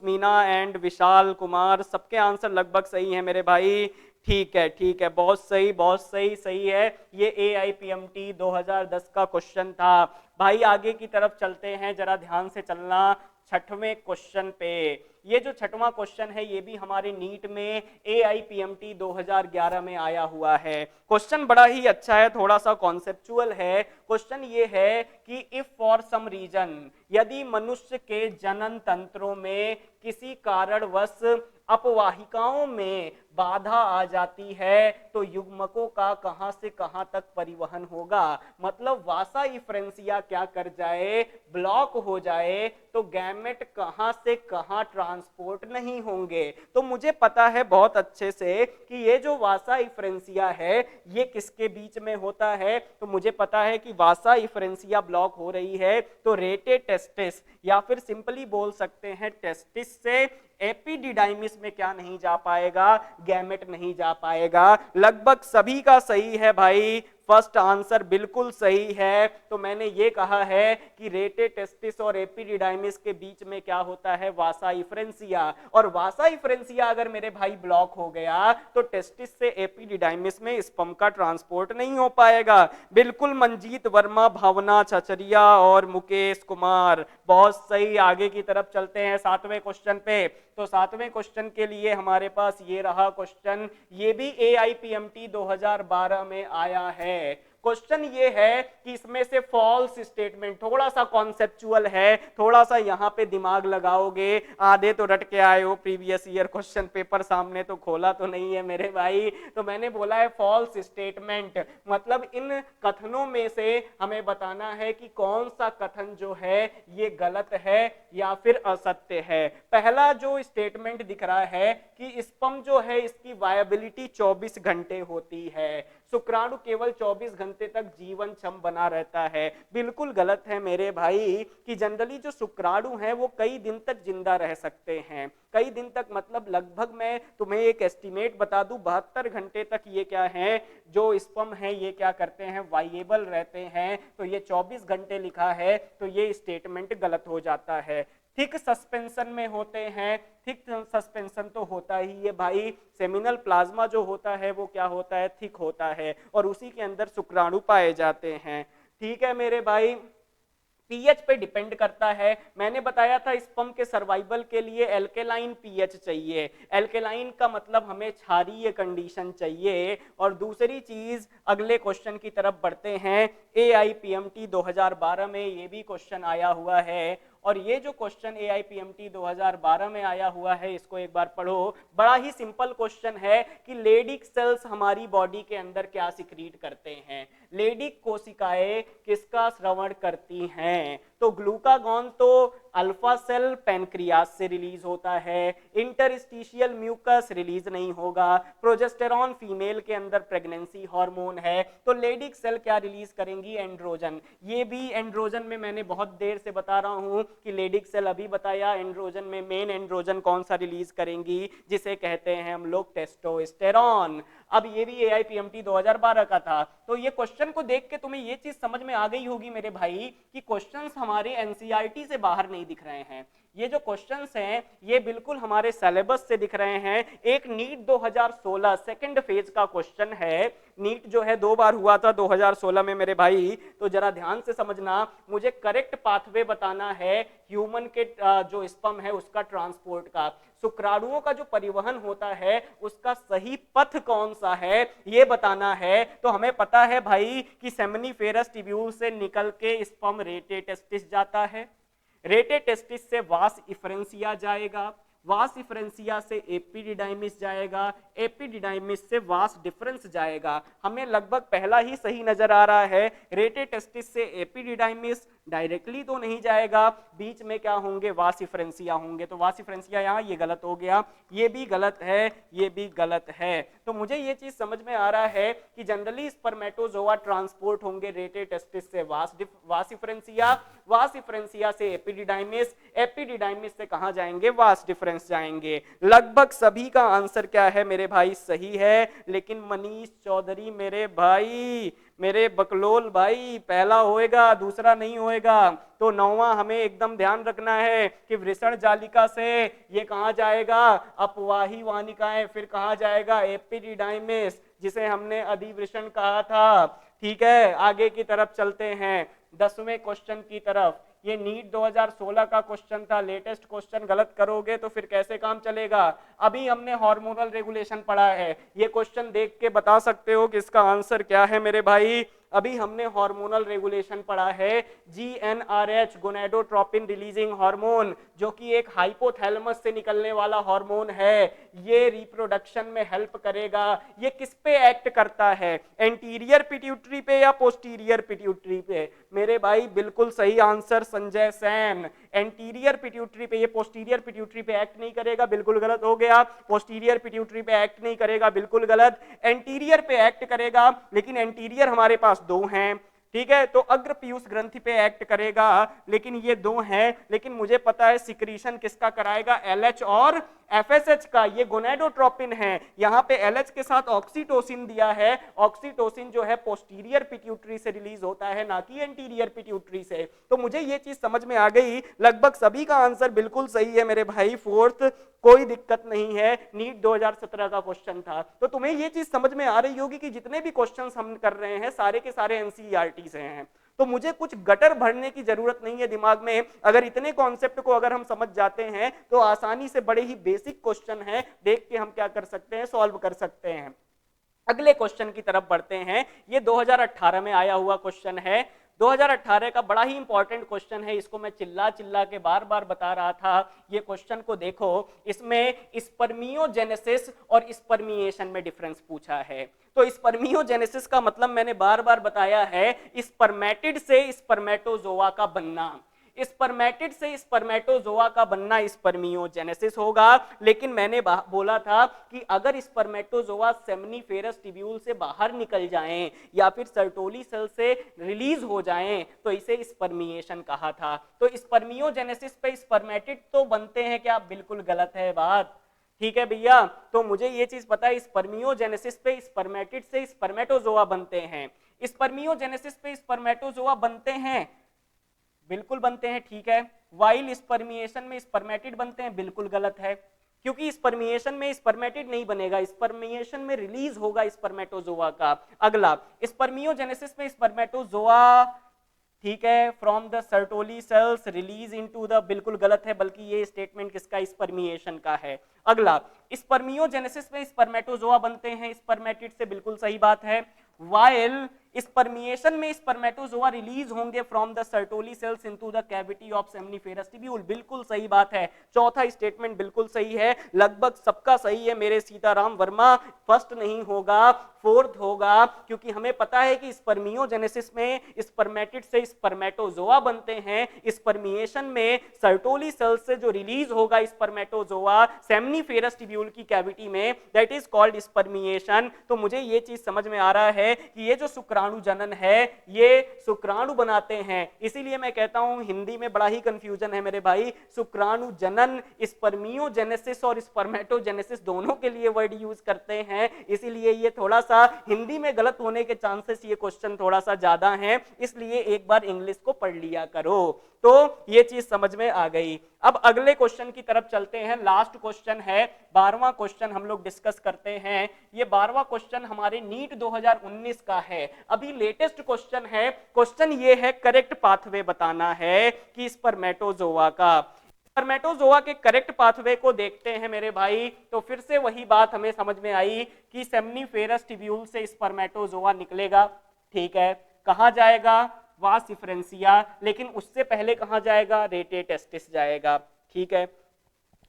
मीना एंड विशाल कुमार, सबके आंसर लगभग सही है मेरे भाई। ठीक है, ठीक है, बहुत सही, बहुत सही, सही है। ये AIPMT 2010 का क्वेश्चन था भाई। आगे की तरफ चलते हैं, जरा ध्यान से चलना छठवें क्वेश्चन पे। ये जो छठवां क्वेश्चन है ये भी हमारे नीट में AIPMT 2011 में आया हुआ है। क्वेश्चन बड़ा ही अच्छा है, थोड़ा सा कॉन्सेप्चुअल है। क्वेश्चन ये है कि इफ फॉर सम रीजन, यदि मनुष्य के जनन तंत्रों में किसी कारणवश अपवाहिकाओं में बाधा आ जाती है तो युग्मकों का कहां से कहां तक परिवहन होगा, मतलब वासा इफ्रेंसिया क्या कर जाए, ब्लॉक हो जाए तो गैमेट कहां से कहां ट्रांसपोर्ट नहीं होंगे। तो मुझे पता है बहुत अच्छे से कि ये जो वासा इफ्रेंसिया है ये किसके बीच में होता है, तो मुझे पता है कि वासा इफ्रेंसिया ब्लॉक हो रही है तो रेटे टेस्टिस या फिर सिंपली बोल सकते हैं टेस्टिस से एपिडिडाइमिस में क्या नहीं जा पाएगा, गैमेट नहीं जा पाएगा। लगभग सभी का सही है भाई, फर्स्ट आंसर बिल्कुल सही है। तो मैंने ये कहा है कि रेटे टेस्टिस और एपिडिडाइमिस के बीच में क्या होता है, वासा इफ्रेंसिया, और वासा इफ्रेंसिया अगर मेरे भाई ब्लॉक हो गया तो टेस्टिस से एपिडिडाइमिस में स्पर्म का ट्रांसपोर्ट नहीं हो पाएगा। बिल्कुल मंजीत वर्मा, भावना छचरिया और मुकेश कुमार, बहुत सही। आगे की तरफ चलते हैं 7वें क्वेश्चन पे। तो 7वें क्वेश्चन के लिए हमारे पास ये रहा क्वेश्चन, ये भी AIPMT 2012 में आया है। क्वेश्चन ये है कि इसमें से फॉल्स स्टेटमेंट, थोड़ा सा कॉन्सेप्चुअल है, थोड़ा सा यहां पे दिमाग लगाओगे, आधे तो रट के आए हो, प्रीवियस ईयर क्वेश्चन पेपर सामने तो खोला तो नहीं है मेरे भाई। तो मैंने बोला है फॉल्स स्टेटमेंट, मतलब इन कथनों में से हमें बताना है कि कौन सा कथन जो है ये गलत है या फिर असत्य है। पहला जो स्टेटमेंट दिख रहा है कि स्पर्म जो है इसकी वायबिलिटी 24 घंटे होती है, शुक्राणु केवल 24 घंटे तक जीवन क्षम बना रहता है। बिल्कुल गलत है मेरे भाई कि जनरली जो शुक्राणु हैं वो कई दिन तक जिंदा रह सकते हैं, कई दिन तक, मतलब लगभग मैं तुम्हें एक एस्टिमेट बता दूं 72 घंटे तक ये क्या है, जो स्पर्म है ये क्या करते हैं, वाइएबल रहते हैं। तो ये 24 घंटे लिखा है तो ये स्टेटमेंट गलत हो जाता है। थिक सस्पेंशन में होते हैं, थिक सस्पेंशन तो होता ही है भाई, सेमिनल प्लाज्मा जो होता है वो क्या होता है, थिक होता है, और उसी के अंदर शुक्राणु पाए जाते हैं। ठीक है मेरे भाई, पीएच पे डिपेंड करता है। मैंने बताया था स्पर्म के सर्वाइवल के लिए एल्केलाइन पीएच चाहिए, एल्केलाइन का मतलब हमें क्षारीय कंडीशन चाहिए। और दूसरी चीज, अगले क्वेश्चन की तरफ बढ़ते हैं। AIPMT 2012 में ये भी क्वेश्चन आया हुआ है, और ये जो क्वेश्चन AIPMT 2012 में आया हुआ है इसको एक बार पढ़ो। बड़ा ही सिंपल क्वेश्चन है कि लेडिक सेल्स हमारी बॉडी के अंदर क्या सिक्रीट करते हैं, लेडिक कोशिकाएं किसका श्रवण करती हैं, तो ग्लूकागॉन तो अल्फा सेल पैनक्रियास से रिलीज होता है, इंटरस्टिशियल म्यूकस रिलीज नहीं होगा, प्रोजेस्टेरॉन फीमेल के अंदर प्रेगनेंसी हार्मोन है, तो लेडिक सेल क्या रिलीज करेंगी, एंड्रोजन। ये भी एंड्रोजन में मैंने बहुत देर से बता रहा हूं कि लेडिक सेल अभी बताया, एंड्रोजन में मेन एंड्रोजन कौन सा रिलीज करेंगी, जिसे कहते हैं हम लोग टेस्टोस्टेरॉन। अब ये भी AIPMT 2012 का था। तो ये क्वेश्चन को देख के तुम्हें ये चीज समझ में आ गई होगी मेरे भाई कि क्वेश्चंस हमारे एनसीईआरटी से बाहर नहीं दिख रहे हैं। ये जो क्वेश्चंस हैं ये बिल्कुल हमारे सिलेबस से दिख रहे हैं। एक नीट 2016 सेकंड फेज का क्वेश्चन है, नीट जो है 2 बार हुआ था 2016 में मेरे भाई, तो जरा ध्यान से समझना, मुझे करेक्ट पाथवे बताना है ह्यूमन के जो स्पर्म है उसका ट्रांसपोर्ट का, शुक्राणुओं का जो परिवहन होता है उसका सही पथ कौन सा है ये बताना है। तो हमें पता है भाई कि सेमनीफेरस ट्यूब्यूल से निकल के स्पर्म रेटे टेस्टिस जाता है, रेटे टेस्टिस से वास इफ्रेंसिया जाएगा, वास इफ्रेंसिया से एपिडिडाइमिस जाएगा, एपिडिडाइमिस से वास डिफरेंस जाएगा। हमें लगभग पहला ही सही नजर आ रहा है, रेटे टेस्टिस से एपिडिडाइमिस डायरेक्टली तो नहीं जाएगा, बीच में क्या होंगे, वास इफ्रेंसिया होंगे, तो वास इफ्रेंसिया यहाँ ये गलत हो गया, ये भी गलत है, ये भी गलत है। तो मुझे ये चीज समझ में आ रहा है कि जनरली स्पर्मेटोजोआ ट्रांसपोर्ट होंगे रेटे टेस्टिस से वास इफ्रेंसिया, वास इफ्रेंसिया से एपिडिडाइमिस, एपिडिडाइमिस से कहां जाएंगे, वास डिफरेंस जाएंगे। लगभग सभी का आंसर क्या है मेरे भाई, सही है। लेकिन मनीष चौधरी मेरे भाई, मेरे बकलोल भाई, पहला होएगा दूसरा नहीं होएगा। तो 9वां हमें एकदम ध्यान रखना है कि वृषण जालिका से ये कहां जाएगा, अपवाही वाहिकाएं, फिर कहां जाएगा, एपिडिडाइमिस, जिसे हमने अधिवृषण कहा था। ठीक है, आगे की तरफ चलते हैं 10वें क्वेश्चन की तरफ। ये नीट 2016 का क्वेश्चन था, लेटेस्ट क्वेश्चन गलत करोगे तो फिर कैसे काम चलेगा। अभी हमने हार्मोनल रेगुलेशन पढ़ा है, ये क्वेश्चन देख के बता सकते हो कि इसका आंसर क्या है मेरे भाई, अभी हमने हार्मोनल रेगुलेशन पढ़ा है, GnRH गोनेडोट्रोपिन रिलीजिंग हार्मोन, जो कि एक हाइपोथैलेमस से निकलने वाला हार्मोन है, ये रिप्रोडक्शन में हेल्प करेगा। ये किस पे एक्ट करता है, एंटीरियर पिट्यूटरी पे या पोस्टीरियर पिट्यूटरी पे? मेरे भाई बिल्कुल सही answer Sanjay Sen, anterior pituitary पे। ये पोस्टीरियर पिट्यूटरी पे एक्ट नहीं करेगा, बिल्कुल गलत हो गया। पोस्टीरियर पिट्यूटरी पे एक्ट नहीं करेगा, बिल्कुल गलत। एंटीरियर पे एक्ट करेगा, लेकिन एंटीरियर हमारे पास दो हैं, ठीक है, तो अग्र पीयूष ग्रंथि पे एक्ट करेगा, लेकिन ये दो हैं। लेकिन मुझे पता है सिक्रीशन किसका कराएगा, LH और FSH का। ये गोनेडोट्रोपिन है, यहाँ पे LH के साथ ऑक्सीटोसिन दिया है। ऑक्सीटोसिन जो है पोस्टीरियर पिट्यूटरी से रिलीज होता है, ना कि एंटीरियर पिट्यूटरी से। तो मुझे ये चीज समझ में आ गई, लगभग सभी का आंसर बिल्कुल सही है मेरे भाई, फोर्थ, कोई दिक्कत नहीं है। नीट 2017 का क्वेश्चन था। तो तुम्हें ये चीज समझ में आ रही होगी कि जितने भी क्वेश्चंस हम कर रहे हैं सारे के सारे एनसीईआरटी से हैं। तो मुझे कुछ गटर भरने की जरूरत नहीं है दिमाग में। अगर इतने कॉन्सेप्ट को अगर हम समझ जाते हैं तो आसानी से बड़े ही बेसिक क्वेश्चन है, देख के हम क्या कर सकते हैं, सॉल्व कर सकते हैं। अगले क्वेश्चन की तरफ बढ़ते हैं। ये 2018 में आया हुआ क्वेश्चन है। 2018 का बड़ा ही इंपॉर्टेंट क्वेश्चन है, इसको मैं चिल्ला चिल्ला के बार बार बता रहा था। ये क्वेश्चन को देखो, इसमें स्पर्मियोजेनेसिस और स्पर्मिएशन में डिफरेंस पूछा है। तो स्पर्मियोजेनेसिस का मतलब मैंने बार बार बताया है, स्पर्मेटिड से स्पर्मेटोजोआ का बनना। स्पर्मेटिड से स्पर्मेटोजोआ का बनना स्पर्मियोजेनेसिस होगा। लेकिन मैंने बोला था कि अगर स्पर्मेटोजोआ सेमनीफेरस टिब्यूल से बाहर निकल जाएं या फिर सर्टोली सेल से रिलीज हो जाएं तो इसे स्पर्मिएशन कहा था। तो स्पर्मियोजेनेसिस पे स्पर्मेटिड तो बनते हैं क्या? बिल्कुल गलत है बात, ठीक है भैया। तो मुझे ये चीज पता है, स्पर्मियोजेनेसिस पे स्पर्मेटिड से स्पर्मेटोजोआ बनते हैं। स्पर्मियोजेनेसिस पे स्पर्मेटोजोआ बनते हैं, बिल्कुल बनते हैं, ठीक है। वाइल स्पर्मिएशन में स्पर्मेटिड बनते हैं, बिल्कुल गलत है, क्योंकि स्पर्मिएशन में स्पर्मेटिड नहीं बनेगा, स्पर्मिएशन में रिलीज होगा स्पर्मेटोजोआ का। अगला, स्पर्मियोजेनेसिस में स्पर्मेटोजोआ, ठीक है, from the Sertoli cells release into the, बिल्कुल गलत है, बल्कि ये स्टेटमेंट किसका, स्पर्मिएशन का है। अगला, स्पर्मियोजेनेसिस में स्पर्मेटोजोआ बनते हैं स्पर्मेटिड से, बिल्कुल सही बात है। वाइल स्पर्मिएशन में स्पर्मेटोजोआ रिलीज होंगे from the Sertoli cells into the cavity of seminiferous tubule, बिल्कुल सही बात है। चौथा स्टेटमेंट बिल्कुल सही है, लगभग सबका सही है मेरे सीताराम वर्मा। फर्स्ट नहीं होगा, फोर्थ होगा, क्योंकि हमें पता है कि स्पर्मियोजेनेसिस में स्पर्मेटिड से स्पर्मेटोजोआ बनते हैं, स्पर्मिएशन में सर्टोली सेल्स से जो रिलीज होगा स्पर्मेटोजोआ सेमनीफेरस टिब्यूल की कैविटी में, दैट इज कॉल्ड स्पर्मिएशन। तो मुझे ये चीज समझ में आ रहा है कि ये जो शुक्राणु जनन है ये शुक्राणु बनाते हैं। इसीलिए मैं कहता हूं हिंदी में बड़ा ही कंफ्यूजन है मेरे भाई, शुक्राणु जनन, स्पर्मियोजेनेसिस और स्पर्मेटोजेनेसिस दोनों के लिए वर्ड यूज करते हैं, इसीलिए ये थोड़ा सा हिंदी में गलत होने के चांसेस ये क्वेश्चन थोड़ा सा ज्यादा हैं, इसलिए एक बार इंग्लिश को पढ़ लिया करो। तो ये चीज समझ में आ गई। अब अगले क्वेश्चन की तरफ चलते हैं, लास्ट क्वेश्चन है, 12वां क्वेश्चन हम लोग डिस्कस करते हैं। ये 12वां क्वेश्चन हमारे नीट 2019 का है, अभी लेटेस्ट क्वेश्चन है। क्वेश्चन ये है, करेक्ट पाथवे बताना है कि स्पर्मेटोजोआ का। स्पर्मेटोजोआ के करेक्ट पाथवे को देखते हैं मेरे भाई, तो फिर से वही बात हमें समझ में आई कि सेमनीफेरस टिब्यूल से स्पर्मेटोजोआ निकलेगा, ठीक है, कहां जाएगा, वास डिफरेंशिया, लेकिन उससे पहले कहां जाएगा, रेटे टेस्टिस जाएगा, ठीक है।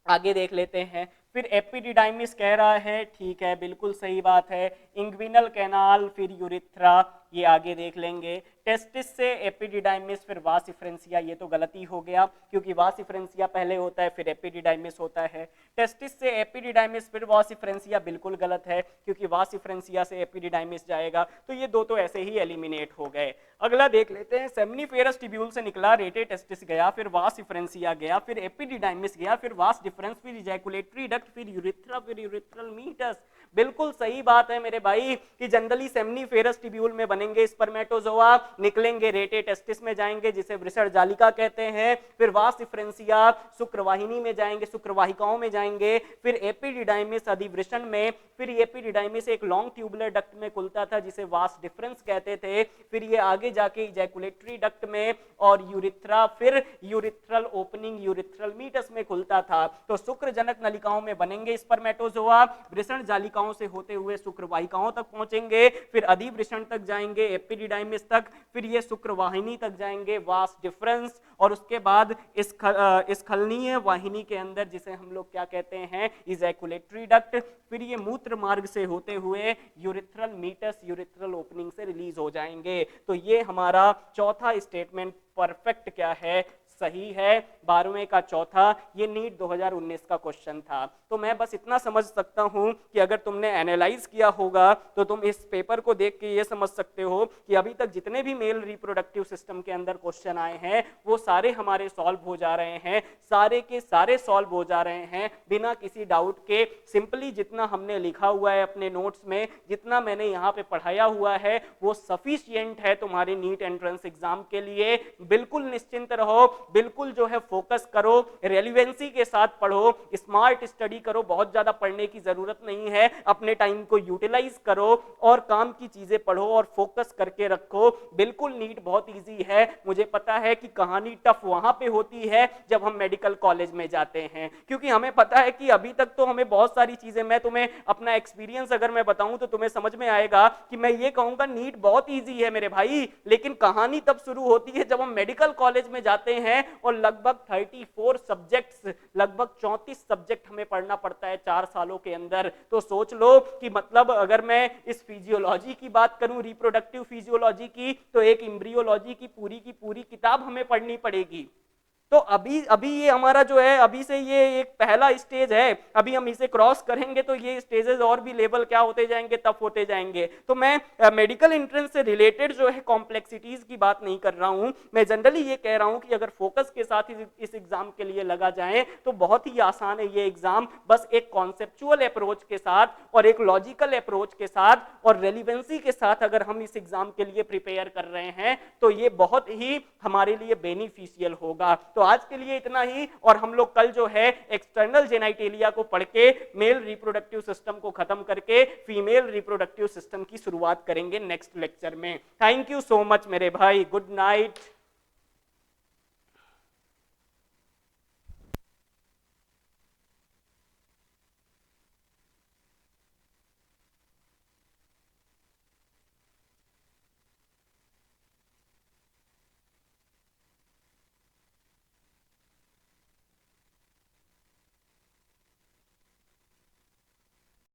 आगे देख लेते हैं, फिर एपिडिडाइमिस कह रहा है, ठीक है, बिल्कुल सही बात है। इंग्विनल कैनाल, फिर यूरिथ्रा, ये आगे देख लेंगे। टेस्टिस से एपिडिडाइमिस, फिर वास डिफरेंशिया, ये तो गलती हो गया क्योंकि वास डिफरेंशिया पहले होता है फिर एपिडिडाइमिस होता है। टेस्टिस से एपिडिडाइमिस फिर वास डिफरेंशिया, बिल्कुल गलत है क्योंकि वास डिफरेंशिया से एपिडिडाइमिस जाएगा, तो ये दो तो ऐसे ही एलिमिनेट हो गए। अगला देख लेते हैं, सेमनीफेरस टिब्यूल से निकला, रेटे टेस्टिस गया, फिर वास डिफरेंशिया गया, फिर एपिडिडाइमिस गया, फिर वास डिफरेंस, फिर इजैकुलेटरी डक्ट, फिर यूरिथ्रा, फिर यूरिथ्रल मीटस। बिल्कुल सही बात है मेरे भाई कि जनरली सेमनीफेरस टिब्यूल में बनेंगे स्पर्मेटोजोआ, निकलेंगे रेटे टेस्टिस में जाएंगे जिसे वृषण जालिका कहते हैं, फिर वास डिफरेंशिया शुक्रवाहिनी में जाएंगे, शुक्रवाहिकाओं में जाएंगे, फिर एपिडिडाइमिस अधिवृषण में, फिर एपिडिडाइमिस एक लॉन्ग ट्यूबुलर डक्ट में खुलता था जिसे वास डिफरेंस कहते थे, फिर ये आगे जाके इजैकुलेटरी डक्ट में और यूरिथ्रा, फिर यूरिथ्रल ओपनिंग यूरिथ्रल मीटस में खुलता था। तो शुक्रजनक नलिकाओं में बनेंगे स्पर्मेटोजोआ, वृषण जालिकाओं वाहिकाओं से होते हुए शुक्रवाहिकाओं तक पहुंचेंगे, फिर अधिवृषण तक जाएंगे, एपिडिडाइमिस तक, फिर ये शुक्रवाहिनी तक जाएंगे, वास्ट डिफरेंस, और उसके बाद स्खलनीय वाहिनी के अंदर जिसे हम लोग क्या कहते हैं, इजैकुलेटरी डक्ट, फिर ये मूत्र मार्ग से होते हुए यूरिथ्रल मीटस, यूरिथ्रल ओपनिंग से रिलीज हो जाएंगे। तो ये हमारा चौथा स्टेटमेंट परफेक्ट क्या है, सही है। 12वें का चौथा, ये नीट 2019 का क्वेश्चन था। तो मैं बस इतना समझ सकता हूं कि अगर तुमने एनालाइज किया होगा तो तुम इस पेपर को देख के ये समझ सकते हो कि अभी तक जितने भी मेल रिप्रोडक्टिव सिस्टम के अंदर क्वेश्चन आए हैं वो सारे हमारे सॉल्व हो जा रहे हैं, सारे के सारे सॉल्व हो जा रहे हैं बिना किसी डाउट के। सिंपली जितना हमने लिखा हुआ है अपने नोट्स में, जितना मैंने यहाँ पे पढ़ाया हुआ है वो सफिशिएंट है तुम्हारे नीट एंट्रेंस एग्जाम के लिए। बिल्कुल निश्चिंत रहो, बिल्कुल जो है फोकस करो, रेलिवेंसी के साथ पढ़ो, स्मार्ट स्टडी करो, बहुत ज्यादा पढ़ने की जरूरत नहीं है, अपने टाइम को यूटिलाइज करो और काम की चीजें पढ़ो और फोकस करके रखो। बिल्कुल नीट बहुत इजी है। मुझे पता है कि कहानी टफ वहां पे होती है जब हम मेडिकल कॉलेज में जाते हैं, क्योंकि हमें पता है कि अभी तक तो हमें बहुत सारी चीजें, मैं तुम्हें अपना एक्सपीरियंस अगर मैं बताऊं तो तुम्हें समझ में आएगा कि मैं ये कहूंगा नीट बहुत इजी है मेरे भाई, लेकिन कहानी तब शुरू होती है जब हम मेडिकल कॉलेज में जाते हैं और लगभग 34 सब्जेक्ट्स, लगभग 34 सब्जेक्ट हमें पढ़ना पड़ता है 4 सालों के अंदर। तो सोच लो कि मतलब अगर मैं इस फिजियोलॉजी की बात करूं, रिप्रोडक्टिव फिजियोलॉजी की, तो एक एम्ब्रियोलॉजी की पूरी किताब हमें पढ़नी पड़ेगी। तो अभी ये हमारा जो है, अभी से ये एक पहला स्टेज है, अभी हम इसे क्रॉस करेंगे तो ये स्टेजेस और भी लेवल क्या होते जाएंगे, टफ होते जाएंगे। तो मैं मेडिकल एंट्रेंस से रिलेटेड जो है कॉम्प्लेक्सिटीज की बात नहीं कर रहा हूं, मैं जनरली ये कह रहा हूं कि अगर फोकस के साथ इस एग्जाम के लिए लगा जाए तो बहुत ही आसान है ये एग्जाम। बस एक कॉन्सेप्चुअल अप्रोच के साथ और एक लॉजिकल अप्रोच के साथ और रेलिवेंसी के साथ अगर हम इस एग्जाम के लिए प्रिपेयर कर रहे हैं तो ये बहुत ही हमारे लिए बेनिफिशियल होगा। तो आज के लिए इतना ही, और हम लोग कल जो है एक्सटर्नल जेनाइटेलिया को पढ़ के मेल रिप्रोडक्टिव सिस्टम को खत्म करके फीमेल रिप्रोडक्टिव सिस्टम की शुरुआत करेंगे नेक्स्ट लेक्चर में। थैंक यू सो मच मेरे भाई, गुड नाइट।